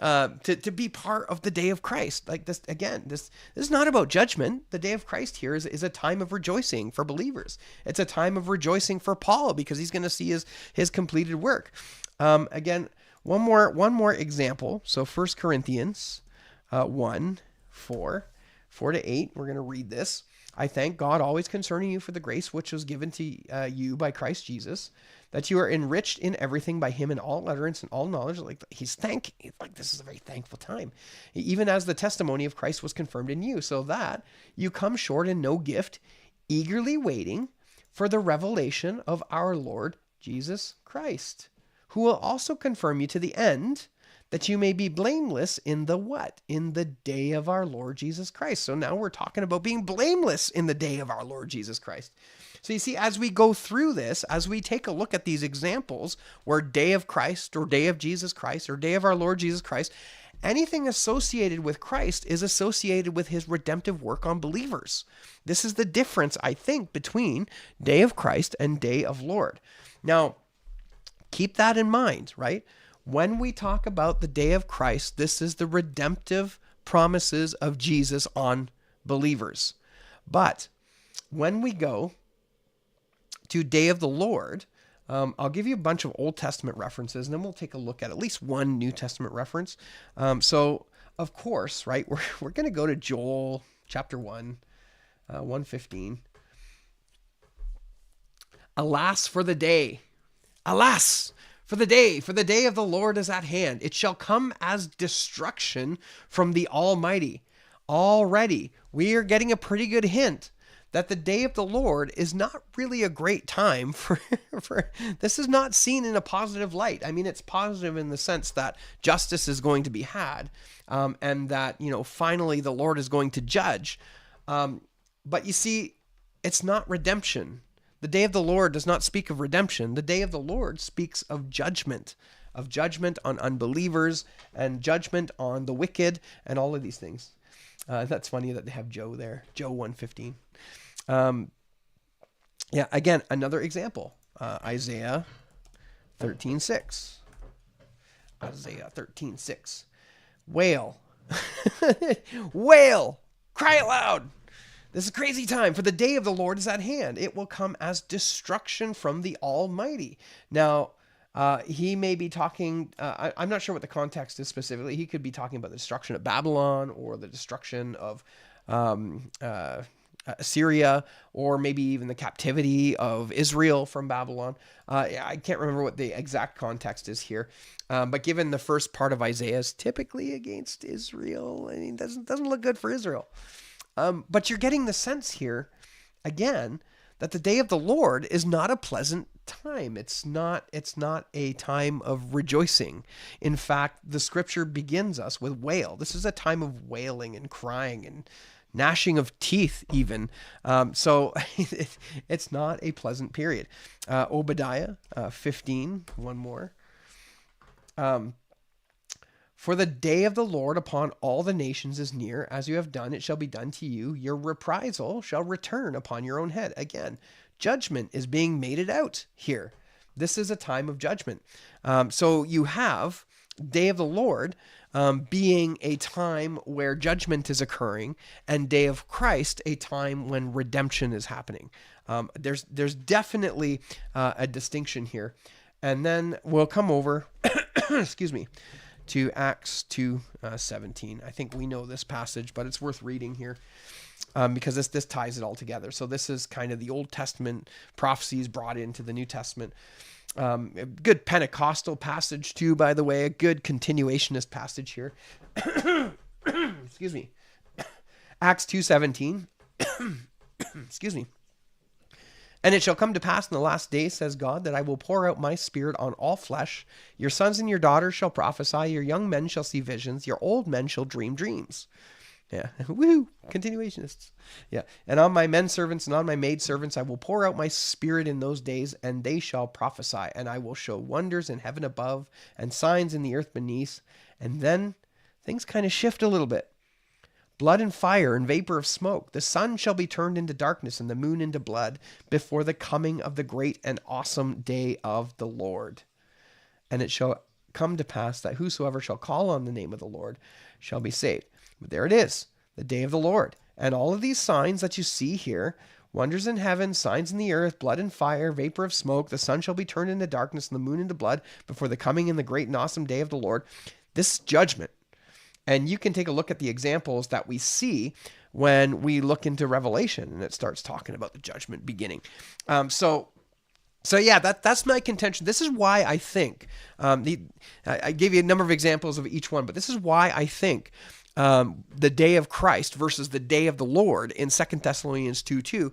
S1: to be part of the day of Christ. Like this, again, this is not about judgment. The day of Christ here is a time of rejoicing for believers. It's a time of rejoicing for Paul, because he's going to see his completed work. Again, one more example. So 1 Corinthians 1, 4 to 8. We're going to read this. I thank God always concerning you for the grace which was given to you by Christ Jesus, that you are enriched in everything by him in all utterance and all knowledge. Like this is a very thankful time. Even as the testimony of Christ was confirmed in you, so that you come short in no gift, eagerly waiting for the revelation of our Lord Jesus Christ, who will also confirm you to the end, that you may be blameless in the what? In the day of our Lord Jesus Christ. So now we're talking about being blameless in the day of our Lord Jesus Christ. So you see, as we go through this, as we take a look at these examples where day of Christ or day of Jesus Christ or day of our Lord Jesus Christ, anything associated with Christ is associated with his redemptive work on believers. This is the difference, I think, between day of Christ and day of Lord. Now, keep that in mind, right? When we talk about the day of Christ, this is the redemptive promises of Jesus on believers. But when we go to day of the Lord, I'll give you a bunch of Old Testament references, and then we'll take a look at least one New Testament reference. So, of course, right, we're going to go to Joel chapter 1, 1:15. Alas for the day. Alas! For the day of the Lord is at hand. It shall come as destruction from the Almighty. Already, we are getting a pretty good hint that the day of the Lord is not really a great time for this is not seen in a positive light. I mean, it's positive in the sense that justice is going to be had, and that, finally the Lord is going to judge. But you see, it's not redemption. The day of the Lord does not speak of redemption. The day of the Lord speaks of judgment on unbelievers and judgment on the wicked and all of these things. That's funny that they have Joe there, Joe 1:15. Again, another example, Isaiah 13:6. Isaiah 13:6. Wail. Wail. Cry it loud. This is a crazy time, for the day of the Lord is at hand. It will come as destruction from the Almighty. Now, he may be talking, I'm not sure what the context is specifically. He could be talking about the destruction of Babylon or the destruction of Assyria, or maybe even the captivity of Israel from Babylon. I can't remember what the exact context is here. But given the first part of Isaiah is typically against Israel, I mean, doesn't look good for Israel. But you're getting the sense here, again, that the day of the Lord is not a pleasant time. It's not a time of rejoicing. In fact, the scripture begins us with wail. This is a time of wailing and crying and gnashing of teeth even. So it's not a pleasant period. Obadiah 15, one more. For the day of the Lord upon all the nations is near. As you have done, it shall be done to you. Your reprisal shall return upon your own head. Again, judgment is being meted out here. This is a time of judgment. So you have day of the Lord being a time where judgment is occurring, and day of Christ a time when redemption is happening. There's definitely a distinction here. And then we'll come over, excuse me, to Acts 2:17. I think we know this passage, but it's worth reading here because this ties it all together. So this is kind of the Old Testament prophecies brought into the New Testament. A good Pentecostal passage too, by the way, a good continuationist passage here. Excuse me. Acts 2:17. Excuse me. And it shall come to pass in the last days, says God, that I will pour out my spirit on all flesh. Your sons and your daughters shall prophesy. Your young men shall see visions. Your old men shall dream dreams. Yeah. Woo! Continuationists. Yeah. And on my men servants and on my maid servants I will pour out my spirit in those days, and they shall prophesy. And I will show wonders in heaven above and signs in the earth beneath. And then things kind of shift a little bit. Blood and fire and vapor of smoke. The sun shall be turned into darkness and the moon into blood before the coming of the great and awesome day of the Lord. And it shall come to pass that whosoever shall call on the name of the Lord shall be saved. But there it is, the day of the Lord. And all of these signs that you see here, wonders in heaven, signs in the earth, blood and fire, vapor of smoke, the sun shall be turned into darkness and the moon into blood before the coming and the great and awesome day of the Lord. This is judgment. And you can take a look at the examples that we see when we look into Revelation, and it starts talking about the judgment beginning. So yeah, that's my contention. This is why I think, I gave you a number of examples of each one, but this is why I think the day of Christ versus the day of the Lord in 2 Thessalonians 2:2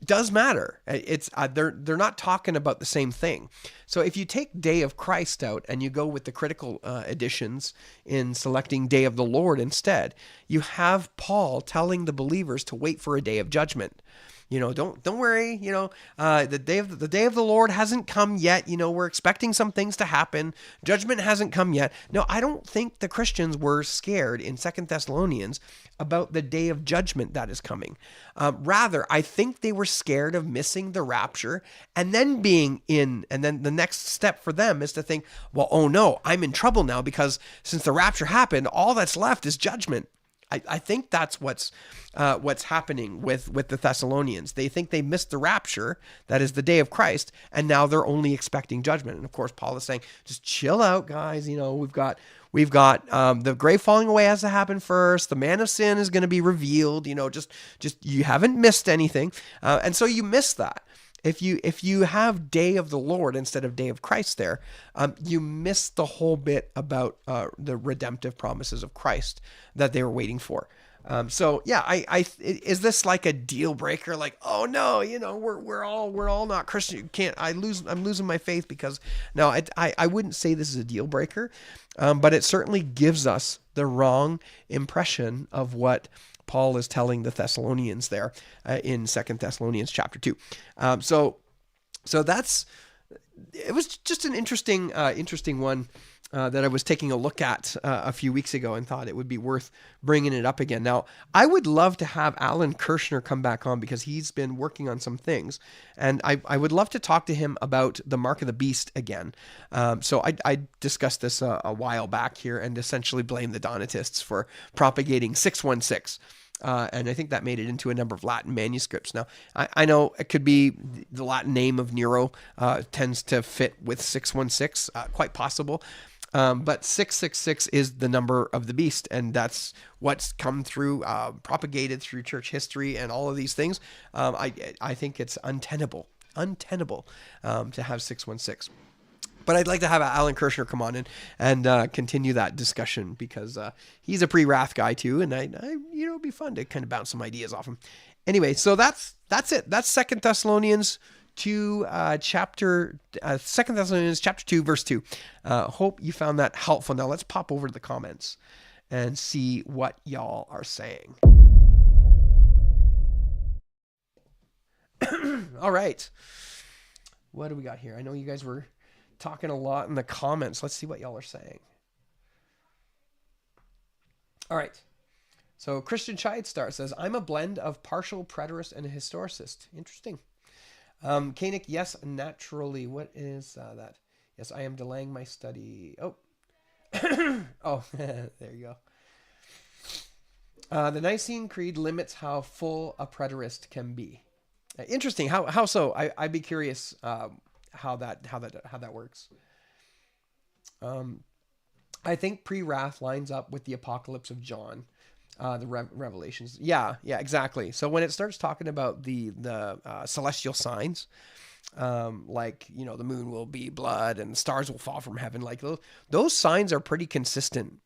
S1: does matter. It's they're not talking about the same thing. So if you take day of Christ out and you go with the critical editions in selecting day of the Lord instead, you have Paul telling the believers to wait for a day of judgment. Don't worry. The day of the Lord hasn't come yet. We're expecting some things to happen. Judgment hasn't come yet. No, I don't think the Christians were scared in 2 Thessalonians about the day of judgment that is coming. Rather, I think they were scared of missing the rapture and then and then the next step for them is to think, well, oh no, I'm in trouble now because since the rapture happened, all that's left is judgment. I think that's what's happening with the Thessalonians. They think they missed the rapture, that is the day of Christ, and now they're only expecting judgment. And of course, Paul is saying, just chill out, guys. We've got the grave falling away has to happen first. The man of sin is going to be revealed. Just you haven't missed anything, and so you miss that. If you have day of the Lord instead of day of Christ there, you miss the whole bit about the redemptive promises of Christ that they were waiting for. So yeah, is this like a deal breaker? Like, oh no, we're all not Christian. I'm losing my faith because no, I wouldn't say this is a deal breaker, but it certainly gives us the wrong impression of what Paul is telling the Thessalonians there in 2 Thessalonians chapter 2. So it was just an interesting one that I was taking a look at a few weeks ago and thought it would be worth bringing it up again. Now, I would love to have Alan Kirshner come back on because he's been working on some things, and I would love to talk to him about the mark of the beast again. So I discussed this a while back here and essentially blamed the Donatists for propagating 616. And I think that made it into a number of Latin manuscripts. Now, I know it could be the Latin name of Nero tends to fit with 616, quite possible. But 666 is the number of the beast, and that's what's come through, propagated through church history and all of these things. I think it's untenable to have 616. But I'd like to have Alan Kirshner come on and continue that discussion because he's a pre-wrath guy too, and it'd be fun to kind of bounce some ideas off him. Anyway, so that's it. That's 2 Thessalonians 2 chapter 2 Thessalonians chapter 2 verse 2. Hope you found that helpful. Now let's pop over to the comments and see what y'all are saying. All right. What do we got here? I know you guys were talking a lot in the comments. Let's see what y'all are saying. All right. So Christian Chidestar says, I'm a blend of partial preterist and a historicist. Interesting. Koenig, yes, naturally. What is that? Yes, I am delaying my study. Oh. Oh, there you go. The Nicene Creed limits how full a preterist can be. Interesting. How so? I'd be curious how that works. I think pre-wrath lines up with the apocalypse of John, the Revelations. Yeah, exactly. So when it starts talking about the celestial signs, like, the moon will be blood and the stars will fall from heaven. Like those signs are pretty consistent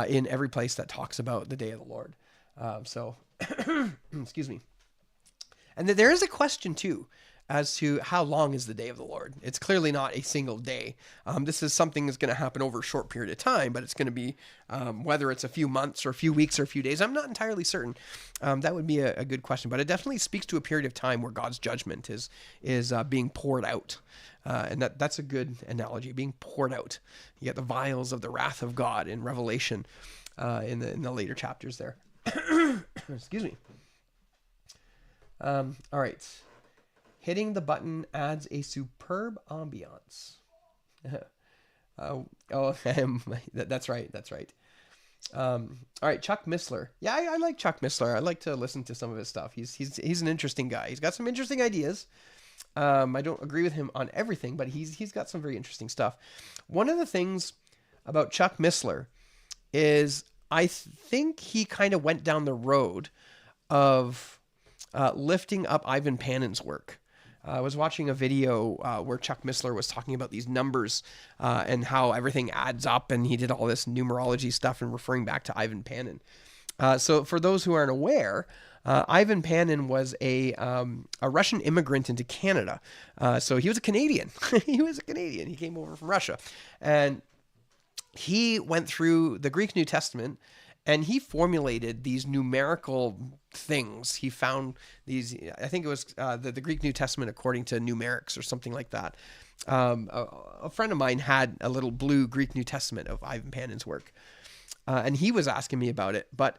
S1: in every place that talks about the day of the Lord. So, excuse me. And there is a question too as to how long is the day of the Lord. It's clearly not a single day. This is something that's going to happen over a short period of time, but it's going to be whether it's a few months or a few weeks or a few days. I'm not entirely certain. That would be a good question, but it definitely speaks to a period of time where God's judgment is being poured out. And that's a good analogy, being poured out. You get the vials of the wrath of God in Revelation in the later chapters there. Excuse me. All right. Hitting the button adds a superb ambiance. That's right. That's right. All right, Chuck Missler. Yeah, I like Chuck Missler. I like to listen to some of his stuff. He's an interesting guy. He's got some interesting ideas. I don't agree with him on everything, but he's got some very interesting stuff. One of the things about Chuck Missler is I think he kind of went down the road of lifting up Ivan Panin's work. I was watching a video where Chuck Missler was talking about these numbers and how everything adds up, and he did all this numerology stuff and referring back to Ivan Panin. So for those who aren't aware, Ivan Panin was a Russian immigrant into Canada. So he was a Canadian. He was a Canadian. He came over from Russia. And he went through the Greek New Testament and he formulated these numerical things. He found these, I think it was the Greek New Testament according to numerics or something like that. A friend of mine had a little blue Greek New Testament of Ivan Panin's work. And he was asking me about it. But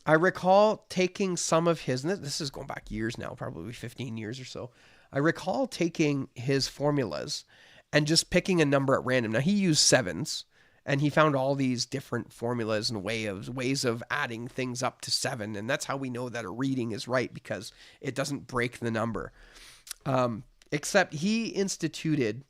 S1: I recall taking some of his, and this is going back years now, probably 15 years or so. I recall taking his formulas and just picking a number at random. Now, he used sevens. And he found all these different formulas and ways of adding things up to 7. And that's how we know that a reading is right, because it doesn't break the number. Except he instituted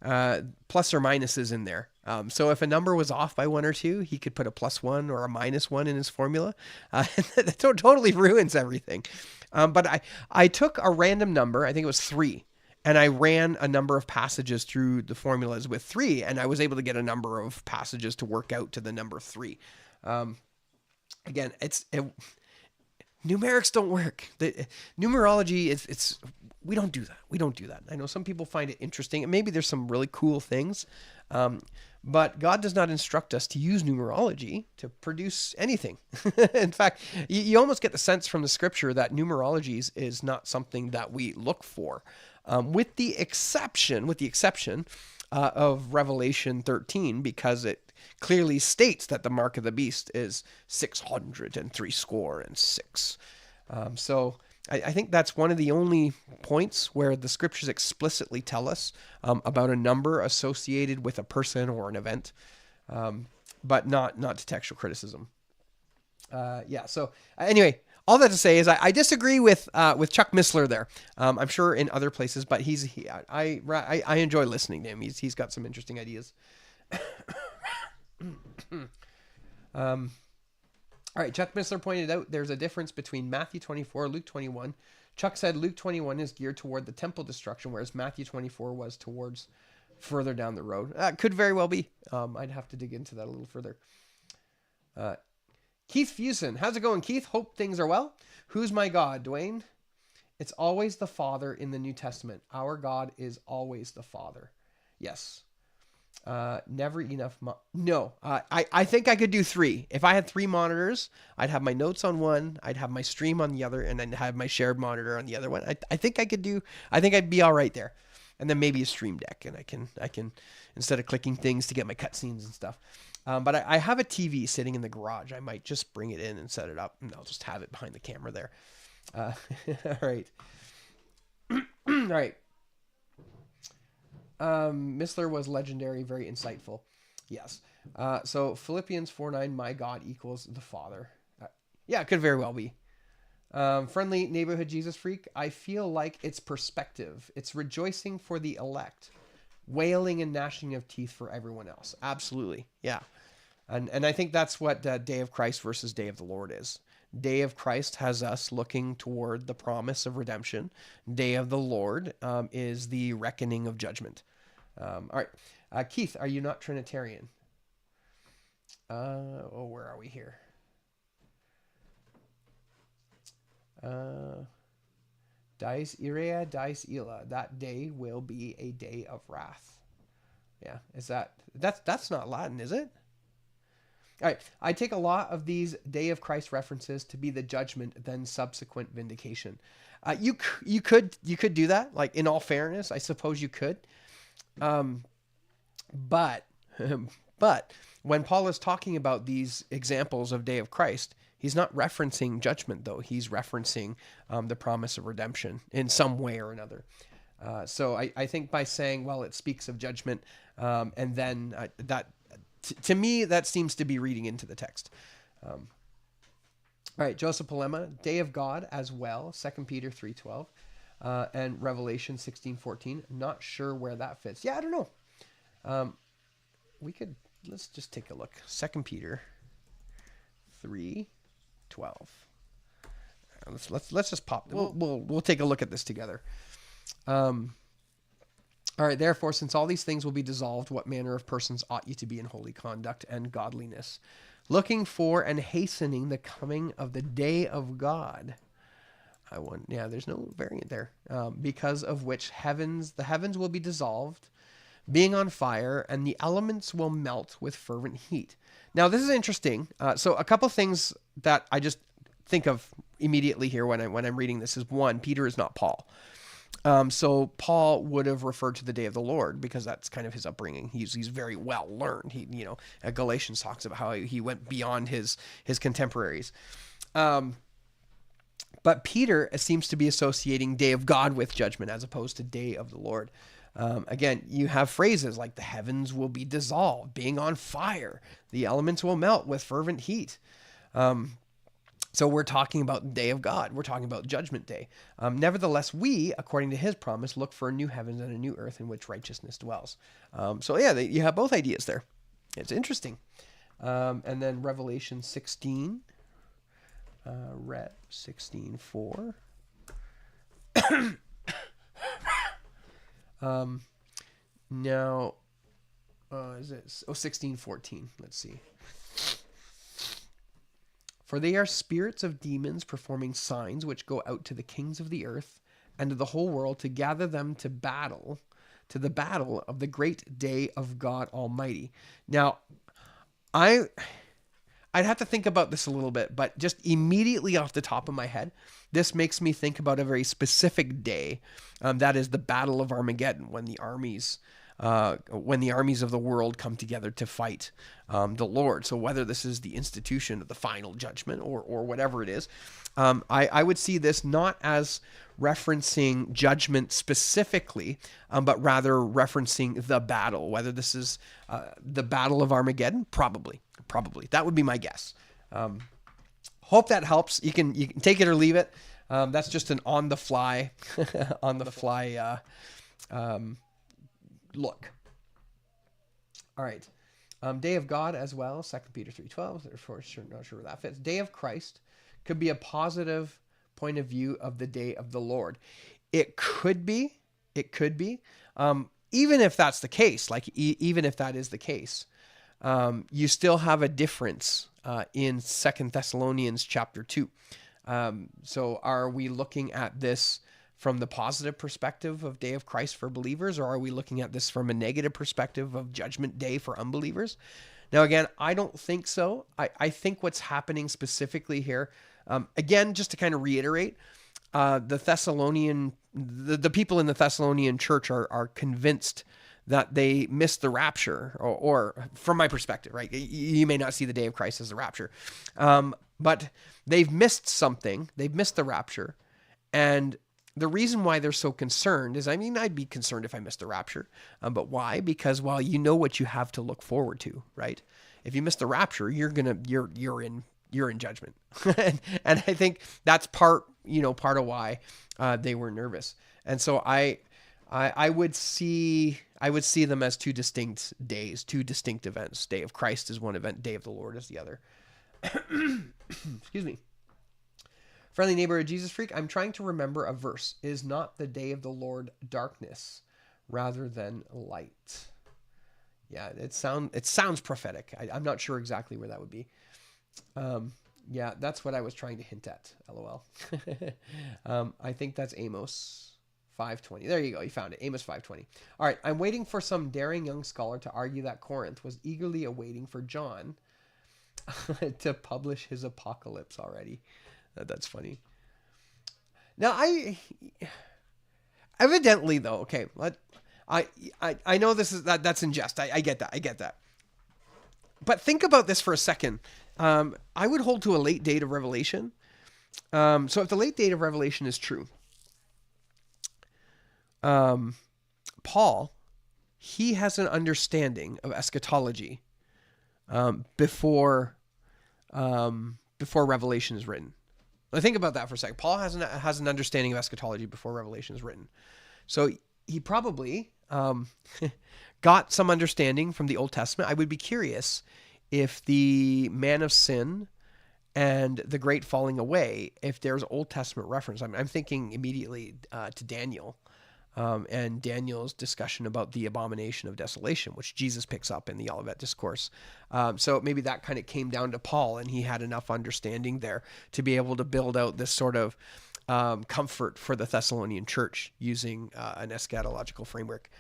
S1: plus or minuses in there. So if a number was off by 1 or 2, he could put a +1 or a -1 in his formula. That totally ruins everything. But I took a random number, I think it was 3. And I ran a number of passages through the formulas with 3, and I was able to get a number of passages to work out to the number 3. Again, numerics don't work. Numerology we don't do that. We don't do that. I know some people find it interesting, and maybe there's some really cool things, but God does not instruct us to use numerology to produce anything. In fact, you almost get the sense from the scripture that numerology is not something that we look for. With the exception of Revelation 13, because it clearly states that the mark of the beast is 666. So I think that's one of the only points where the scriptures explicitly tell us about a number associated with a person or an event, but not to textual criticism. So anyway, all that to say is I disagree with Chuck Missler there. I'm sure in other places, but I enjoy listening to him. He's got some interesting ideas. All right, Chuck Missler pointed out there's a difference between Matthew 24, Luke 21. Chuck said Luke 21 is geared toward the temple destruction, whereas Matthew 24 was towards further down the road. Could very well be. I'd have to dig into that a little further. Keith Fusen. How's it going, Keith? Hope things are well. Who's my God, Dwayne? It's always the Father in the New Testament. Our God is always the Father. Yes. Never enough. No. I think I could do 3. If I had 3 monitors, I'd have my notes on one, I'd have my stream on the other, and then have my shared monitor on the other one. I think I'd be all right there. And then maybe a stream deck, and I can instead of clicking things to get my cutscenes and stuff. But I have a TV sitting in the garage. I might just bring it in and set it up, and I'll just have it behind the camera there. All right. All right. Missler was legendary, very insightful. Yes. So Philippians 4:9, my God equals the Father. Yeah, it could very well be. Friendly neighborhood Jesus freak. I feel like it's perspective. It's rejoicing for the elect, wailing and gnashing of teeth for everyone else. Absolutely. Yeah. And I think that's what Day of Christ versus Day of the Lord is. Day of Christ has us looking toward the promise of redemption. Day of the Lord is the reckoning of judgment. All right. Keith, are you not Trinitarian? Where are we here? Dies Irea, dies Ela. That day will be a day of wrath. Yeah, that's not Latin, is it? All right, I take a lot of these Day of Christ references to be the judgment, then subsequent vindication. You could do that. Like, in all fairness, I suppose you could. But but when Paul is talking about these examples of Day of Christ, he's not referencing judgment, though. He's referencing the promise of redemption in some way or another. So I think by saying, well, it speaks of judgment, and then to me, that seems to be reading into the text. All right, Joseph Polema, Day of God as well, 2 Peter 3:12, and Revelation 16:14. Not sure where that fits. Yeah, I don't know. Let's just take a look. 2 Peter 3:12. Let's just pop. We'll take a look at this together. All right, therefore, since all these things will be dissolved, what manner of persons ought you to be in holy conduct and godliness, looking for and hastening the coming of the day of God? There's no variant there. Because of which the heavens will be dissolved, being on fire, and the elements will melt with fervent heat. Now, this is interesting. So a couple things that I just think of immediately here when I'm reading this is, one, Peter is not Paul. So Paul would have referred to the day of the Lord because that's kind of his upbringing. He's very well learned. Galatians talks about how he went beyond his contemporaries. But Peter seems to be associating day of God with judgment as opposed to day of the Lord. Again, you have phrases like the heavens will be dissolved, being on fire, the elements will melt with fervent heat. So we're talking about day of God. We're talking about judgment day. Nevertheless, we, according to his promise, look for a new heavens and a new earth in which righteousness dwells. You have both ideas there. It's interesting. And then Revelation 16, Rev 16:4. Now, is it 16:14? Let's see. For they are spirits of demons performing signs which go out to the kings of the earth and to the whole world to gather them to the battle of the great day of God Almighty. Now, I'd have to think about this a little bit, but just immediately off the top of my head, this makes me think about a very specific day. That is the Battle of Armageddon, when the armies of the world come together to fight the Lord. So whether this is the institution of the final judgment or whatever it is, I would see this not as referencing judgment specifically, but rather referencing the battle. Whether this is the Battle of Armageddon, probably. That would be my guess. Hope that helps. You can take it or leave it. That's just an on the fly look. All right. Day of God as well, 2 Peter 3:12. Therefore, not sure where that fits. Day of Christ could be a positive point of view of the day of the Lord. It could be. Even if that's the case, even if that is the case, you still have a difference in 2 Thessalonians chapter 2. So are we looking at this from the positive perspective of day of Christ for believers, or are we looking at this from a negative perspective of judgment day for unbelievers? Now, again, I don't think so. I think what's happening specifically here, again, just to kind of reiterate, the people in the Thessalonian church are convinced that they missed the rapture, or from my perspective, right? You may not see the day of Christ as the rapture, but they've missed something. They've missed the rapture, and the reason why they're so concerned is, I'd be concerned if I missed the rapture, but why? Because, well, you know what you have to look forward to, right? If you miss the rapture, you're in judgment, and I think that's part of why they were nervous. And so I would see them as two distinct days, two distinct events. Day of Christ is one event, day of the Lord is the other. Excuse me. Friendly neighborhood Jesus freak, I'm trying to remember a verse. Is not the day of the Lord darkness rather than light? Yeah, it sounds prophetic. I'm not sure exactly where that would be. Yeah, that's what I was trying to hint at. LOL. I think that's Amos 5:20. There you go. You found it. Amos 5:20. All right. I'm waiting for some daring young scholar to argue that Corinth was eagerly awaiting for John to publish his apocalypse already. That's funny. Now, evidently though. Okay, I know this is that's in jest. I get that. I get that. But think about this for a second. I would hold to a late date of Revelation. So if the late date of Revelation is true, Paul, he has an understanding of eschatology before Revelation is written. Now think about that for a second. Paul has an understanding of eschatology before Revelation is written. So he probably got some understanding from the Old Testament. I would be curious if the man of sin and the great falling away, if there's Old Testament reference. I'm thinking immediately to Daniel and Daniel's discussion about the abomination of desolation, which Jesus picks up in the Olivet Discourse. So maybe that kind of came down to Paul, and he had enough understanding there to be able to build out this sort of comfort for the Thessalonian church using an eschatological framework.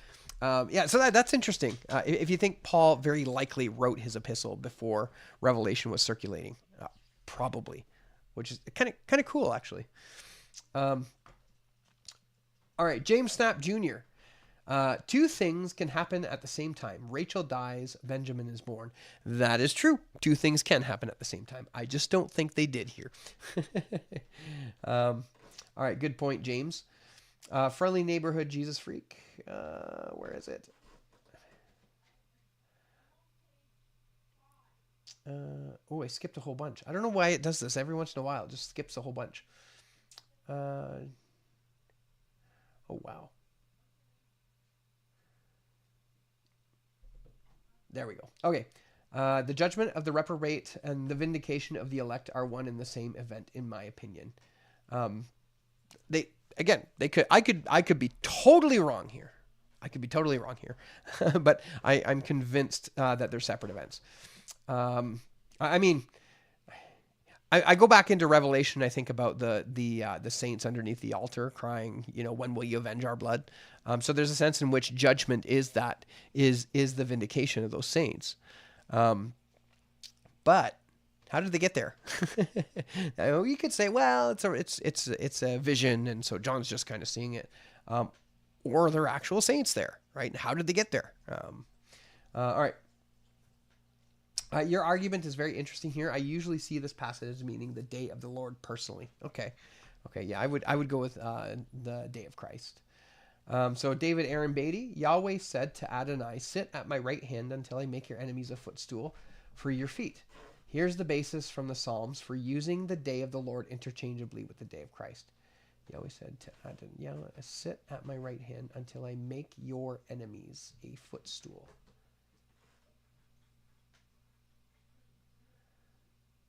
S1: Yeah, so that's interesting. If you think Paul very likely wrote his epistle before Revelation was circulating, probably, which is kind of cool actually. All right, James Snap Jr. Two things can happen at the same time. Rachel dies, Benjamin is born. That is true. Two things can happen at the same time. I just don't think they did here. All right, good point, James. Friendly neighborhood Jesus freak. Where is it? I skipped a whole bunch. I don't know why it does this. Every once in a while, it just skips a whole bunch. Oh, wow. There we go. Okay. The judgment of the reprobate and the vindication of the elect are one and the same event, in my opinion. I could be totally wrong here. But I'm convinced that they're separate events. I go back into Revelation. I think about the saints underneath the altar crying, when will you avenge our blood? So there's a sense in which judgment is the vindication of those saints. But how did they get there? You could say, well, it's a vision, and so John's just kind of seeing it, or they're actual saints there, right? And how did they get there? All right. Your argument is very interesting here. I usually see this passage as meaning the day of the Lord personally. Okay, yeah, I would go with the day of Christ. So David Aaron Beatty, Yahweh said to Adonai, sit at my right hand until I make your enemies a footstool for your feet. Here's the basis from the Psalms for using the day of the Lord interchangeably with the day of Christ. Yahweh said to Adonai, sit at my right hand until I make your enemies a footstool.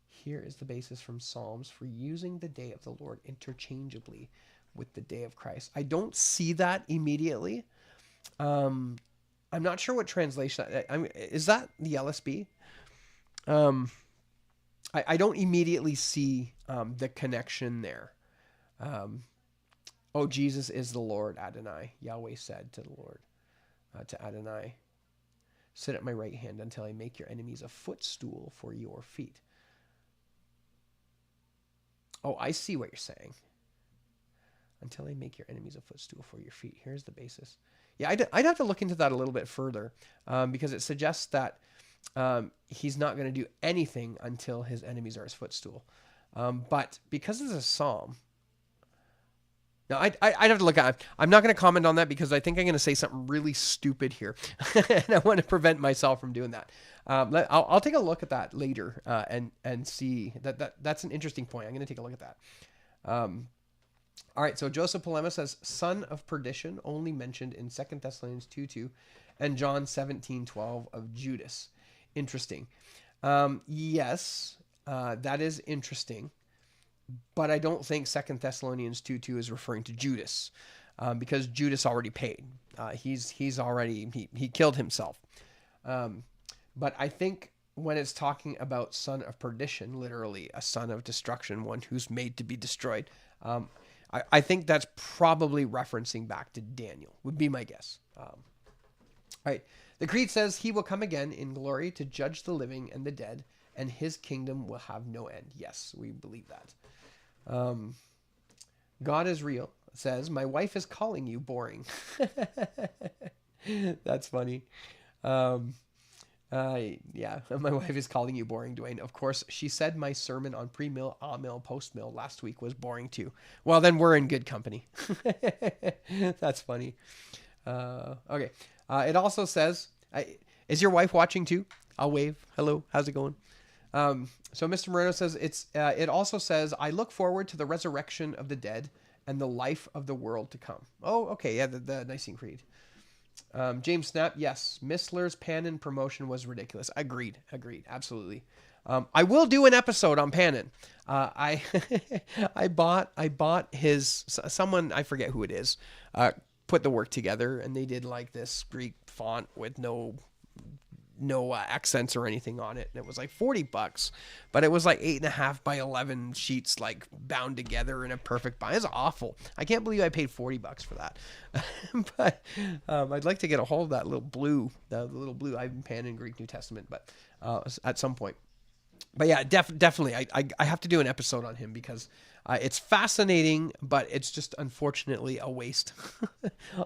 S1: Here is the basis from Psalms for using the day of the Lord interchangeably with the day of Christ. I don't see that immediately. I'm not sure what translation. Is that the LSB? I don't immediately see the connection there. Jesus is the Lord, Adonai. Yahweh said to the Lord, to Adonai, sit at my right hand until I make your enemies a footstool for your feet. Oh, I see what you're saying. Until I make your enemies a footstool for your feet. Here's the basis. Yeah, I'd have to look into that a little bit further because it suggests that he's not going to do anything until his enemies are his footstool. But because it's a psalm, now I'd have to look at it. I'm not going to comment on that because I think I'm going to say something really stupid here, and I want to prevent myself from doing that. I'll take a look at that later and see that's an interesting point. I'm going to take a look at that. All right, so Joseph Polema says, son of perdition, only mentioned in 2 Thessalonians 2:2 and John 17:12 of Judas. Interesting. Yes, that is interesting. but I don't think 2 Thessalonians 2:2 is referring to Judas, because Judas already paid. He's already he killed himself. But I think when it's talking about son of perdition, literally a son of destruction, one who's made to be destroyed, I think that's probably referencing back to Daniel, would be my guess. All right. The Creed says he will come again in glory to judge the living and the dead, and his kingdom will have no end. Yes, we believe that. God is real. It says, my wife is calling you boring. That's funny. Yeah, my wife is calling you boring, Dwayne. Of course, she said my sermon on pre-mill, mill, post-mill last week was boring too. Well, then we're in good company. That's funny. Okay. It also says, is your wife watching too? I'll wave. Hello. How's it going? So Mr. Moreno says it also says, I look forward to the resurrection of the dead and the life of the world to come. Oh, okay. Yeah. The Nicene Creed. James Snap. Yes. Missler's Panin promotion was ridiculous. Agreed. Absolutely. I will do an episode on Panin. I bought his, someone, I forget who it is, put the work together, and they did like this Greek font with no accents or anything on it, and it was like $40, but it was like 8.5 by 11 sheets, like bound together in a perfect bind. It's awful. I can't believe I paid $40 for that. But I'd like to get a hold of that little blue, the little blue Ivan Panin Greek New Testament, but at some point. But yeah, definitely, I have to do an episode on him, because it's fascinating, but it's just unfortunately a waste.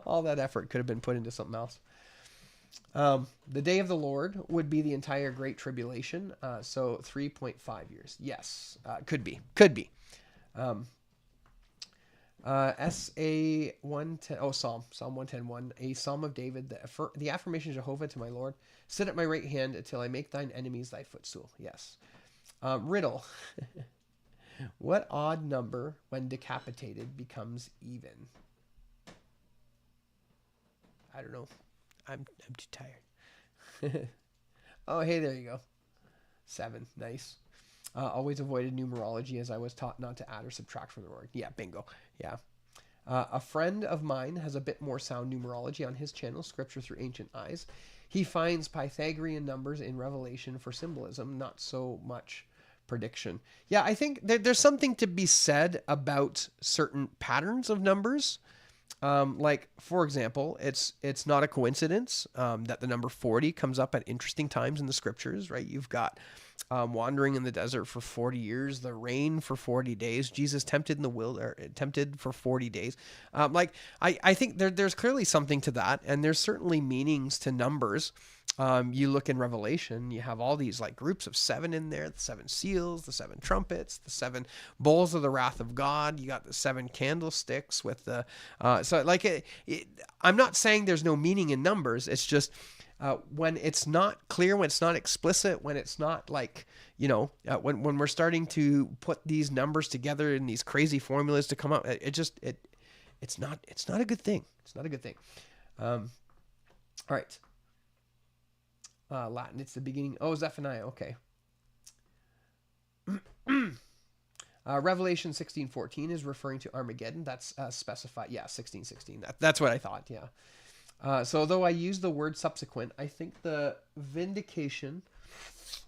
S1: All that effort could have been put into something else. The day of the Lord would be the entire Great Tribulation, so 3.5 years. Yes, could be. SA 110, Psalm 110:1, a Psalm of David, the affirmation of Jehovah to my Lord, sit at my right hand until I make thine enemies thy footstool. Yes. Riddle. What odd number, when decapitated, becomes even? I don't know. I'm too tired. Oh, hey, there you go. 7. Nice. Always avoided numerology, as I was taught not to add or subtract from the word. Yeah, bingo. Yeah. A friend of mine has a bit more sound numerology on his channel, Scripture Through Ancient Eyes. He finds Pythagorean numbers in Revelation for symbolism, not so much prediction. Yeah, I think there's something to be said about certain patterns of numbers. Like, for example, it's not a coincidence that the number 40 comes up at interesting times in the Scriptures, right? You've got wandering in the desert for 40 years, the rain for 40 days, Jesus tempted in the wilderness, tempted for 40 days. I think there's clearly something to that, and there's certainly meanings to numbers. You look in Revelation, you have all these like groups of 7 in there, the 7 seals, the 7 trumpets, the 7 bowls of the wrath of God. You got the 7 candlesticks with the, I'm not saying there's no meaning in numbers. It's just, when it's not clear, when it's not explicit, when it's not like, when we're starting to put these numbers together in these crazy formulas to come up, it's not a good thing. It's not a good thing. All right. Latin, it's the beginning. Oh, Zephaniah. Okay. Revelation 16:14 is referring to Armageddon. That's specified. Yeah, 16:16. That's what I thought. Yeah. So though I use the word subsequent, I think the vindication,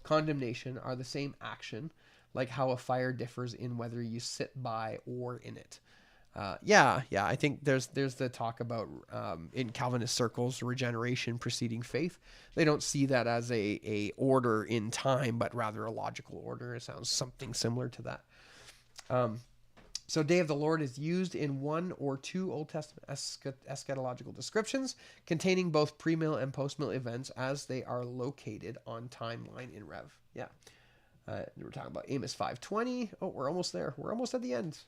S1: condemnation are the same action, like how a fire differs in whether you sit by or in it. Yeah. I think there's the talk about in Calvinist circles, regeneration preceding faith. They don't see that as a order in time, but rather a logical order. It sounds something similar to that. So Day of the Lord is used in 1 or 2 Old Testament eschatological descriptions containing both pre-mill and post-mill events as they are located on timeline in Rev. Yeah. We're talking about Amos 5:20. Oh, we're almost there. We're almost at the end.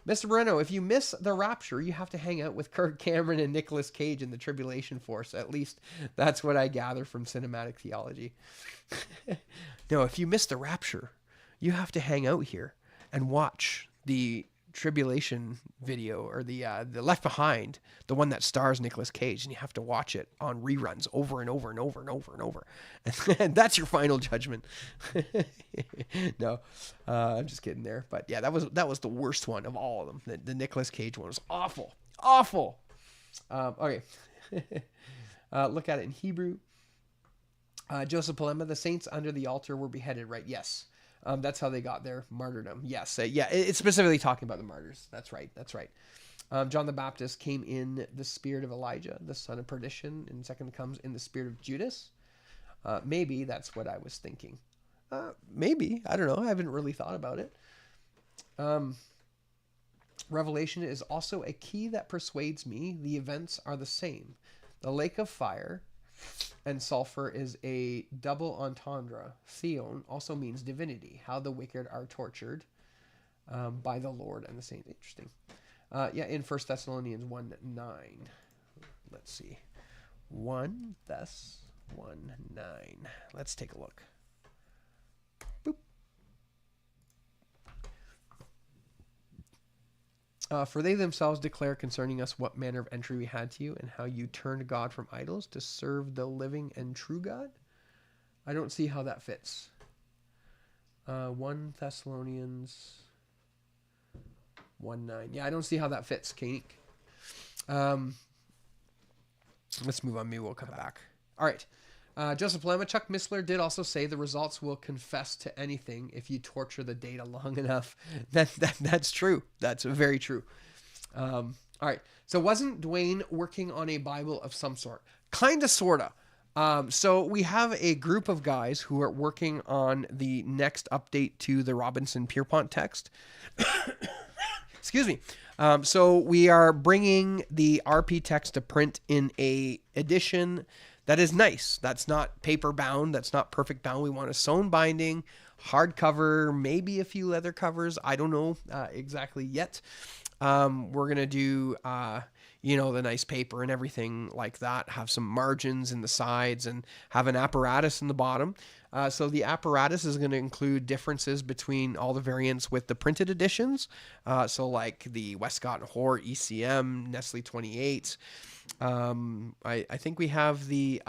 S1: Mr. Moreno, if you miss the rapture, you have to hang out with Kirk Cameron and Nicolas Cage in the Tribulation Force. At least that's what I gather from cinematic theology. No, if you miss the rapture, you have to hang out here and watch the Tribulation video, or the Left Behind, the one that stars Nicolas Cage, and you have to watch it on reruns over and over and over and over and over, and that's your final judgment. No, I'm just kidding there, but yeah, that was the worst one of all of them. The Nicolas Cage one was awful, awful. Okay, look at it in Hebrew. Joseph Polema, the saints under the altar were beheaded, right? Yes. That's how they got their martyrdom. Yes. Yeah, it's specifically talking about the martyrs. That's right. That's right. John the Baptist came in the spirit of Elijah, the son of perdition, and second comes in the spirit of Judas. Maybe that's what I was thinking. Maybe. I don't know. I haven't really thought about it. Revelation is also a key that persuades me the events are the same. The lake of fire and sulfur is a double entendre. Theon also means divinity. How the wicked are tortured by the Lord and the saints. Interesting. In 1 Thessalonians 1:9. Let's see. 1 Thess 1:9. Let's take a look. Boop. For they themselves declare concerning us what manner of entry we had to you, and how you turned God from idols to serve the living and true God. I don't see how that fits. 1 Thessalonians 1:9. Yeah, I don't see how that fits, Kanik. Let's move on. Maybe we'll come back. All right. Joseph Lema, Chuck Missler did also say the results will confess to anything if you torture the data long enough. That's true. That's very true. All right. So wasn't Dwayne working on a Bible of some sort? Kind of, sort of. So we have a group of guys who are working on the next update to the Robinson Pierpont text. Excuse me. So we are bringing the RP text to print in a edition that is nice. That's not paper bound. That's not perfect bound. We want a sewn binding, hardcover, maybe a few leather covers. I don't know exactly yet. We're going to do, the nice paper and everything like that, have some margins in the sides and have an apparatus in the bottom. So the apparatus is going to include differences between all the variants with the printed editions. So like the Westcott Hoare ECM, Nestle 28. I think we have the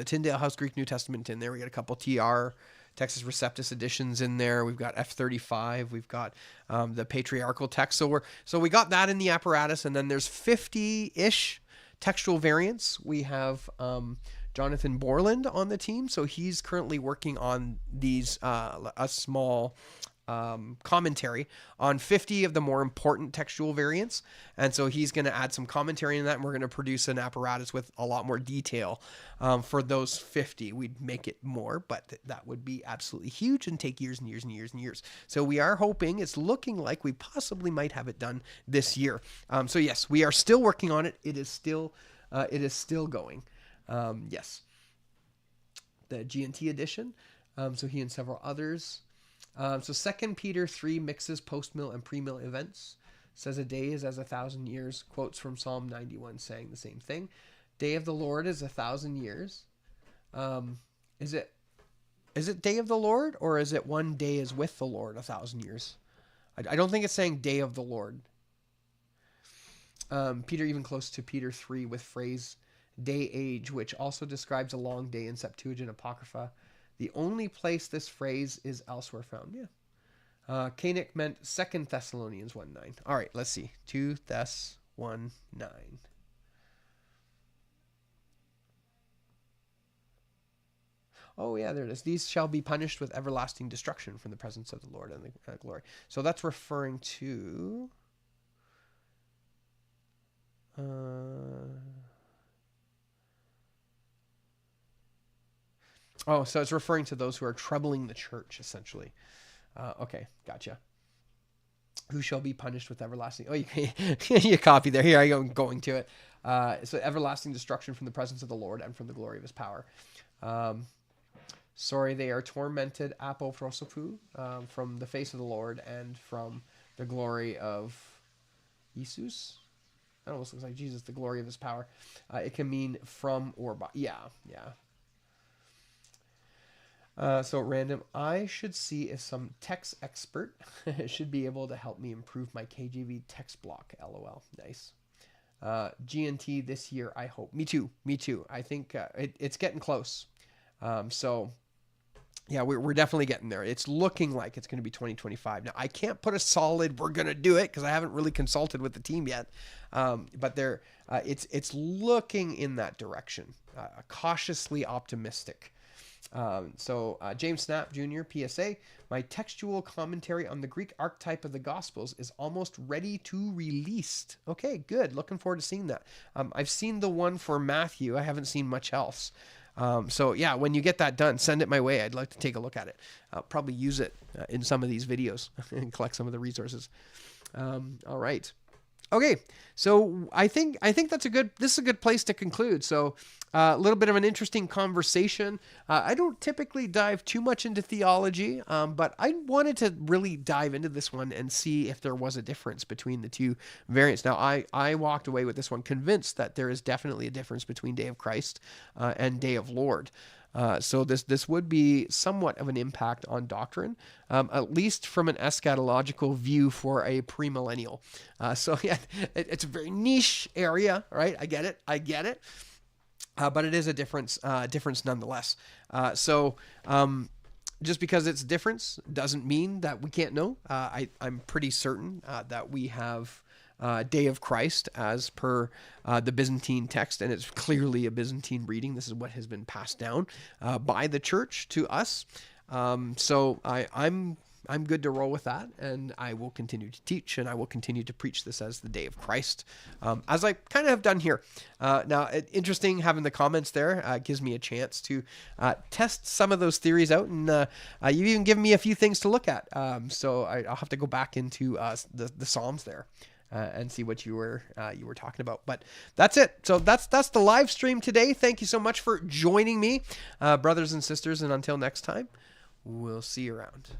S1: Tyndale House Greek New Testament in there. We got a couple TR Texas Receptus editions in there. We've got F35. We've got the patriarchal text. So we got that in the apparatus, and then there's 50-ish textual variants. We have Jonathan Borland on the team, so he's currently working on these a small commentary on 50 of the more important textual variants, and so he's going to add some commentary in that, and we're going to produce an apparatus with a lot more detail for those 50. We'd make it more, but that would be absolutely huge and take years and years and years and years. So we are hoping, it's looking like we possibly might have it done this year. So yes, we are still working on it. It is still going. Yes, the G&T edition. So he and several others. So 2 Peter 3 mixes post-mill and pre-mill events. Says a day is as 1,000 years. Quotes from Psalm 91 saying the same thing. Day of the Lord is 1,000 years. Is it day of the Lord, or is it one day is with the Lord 1,000 years? I don't think it's saying day of the Lord. Peter, even close to Peter 3 with phrase day age, which also describes a long day in Septuagint Apocrypha. The only place this phrase is elsewhere found. Yeah. Koenig meant 2 Thessalonians 1:9. All right, let's see. 2 Thess 1:9. Oh, yeah, there it is. These shall be punished with everlasting destruction from the presence of the Lord and the glory. So that's referring to... so it's referring to those who are troubling the church, essentially. Okay, gotcha. Who shall be punished with everlasting... Oh, you copy there. Here I go, going to it. So everlasting destruction from the presence of the Lord and from the glory of his power. Sorry, they are tormented, apoprosopu, from the face of the Lord and from the glory of Jesus. That almost looks like Jesus, the glory of his power. It can mean from or by. Yeah. So random, I should see if some text expert should be able to help me improve my KJV text block. LOL. Nice. GNT this year, I hope. Me too. Me too. I think it's getting close. So yeah, we're definitely getting there. It's looking like it's going to be 2025. Now, I can't put a solid we're going to do it because I haven't really consulted with the team yet. But it's looking in that direction. Cautiously optimistic. So James Snap Jr., PSA, my textual commentary on the Greek archetype of the Gospels is almost ready to released. Okay, good. Looking forward to seeing that. I've seen the one for Matthew. I haven't seen much else. So yeah, when you get that done, send it my way. I'd like to take a look at it. I'll probably use it in some of these videos and collect some of the resources. All right. Okay, so I think this is a good place to conclude. So a little bit of an interesting conversation. I don't typically dive too much into theology, but I wanted to really dive into this one and see if there was a difference between the two variants. Now, I walked away with this one convinced that there is definitely a difference between Day of Christ and Day of Lord. So this would be somewhat of an impact on doctrine, at least from an eschatological view for a premillennial. So yeah, it's a very niche area, right? I get it. But it is a difference nonetheless. Just because it's a difference doesn't mean that we can't know. I'm pretty certain that we have Day of Christ as per the Byzantine text, and it's clearly a Byzantine reading. This is what has been passed down by the church to us. So I'm good to roll with that, and I will continue to teach, and I will continue to preach this as the Day of Christ, as I kind of have done here. Now, interesting having the comments there gives me a chance to test some of those theories out, and you've even given me a few things to look at. So I'll have to go back into the Psalms there. And see what you were talking about. But that's it. So that's the live stream today. Thank you so much for joining me, brothers and sisters. And until next time, we'll see you around.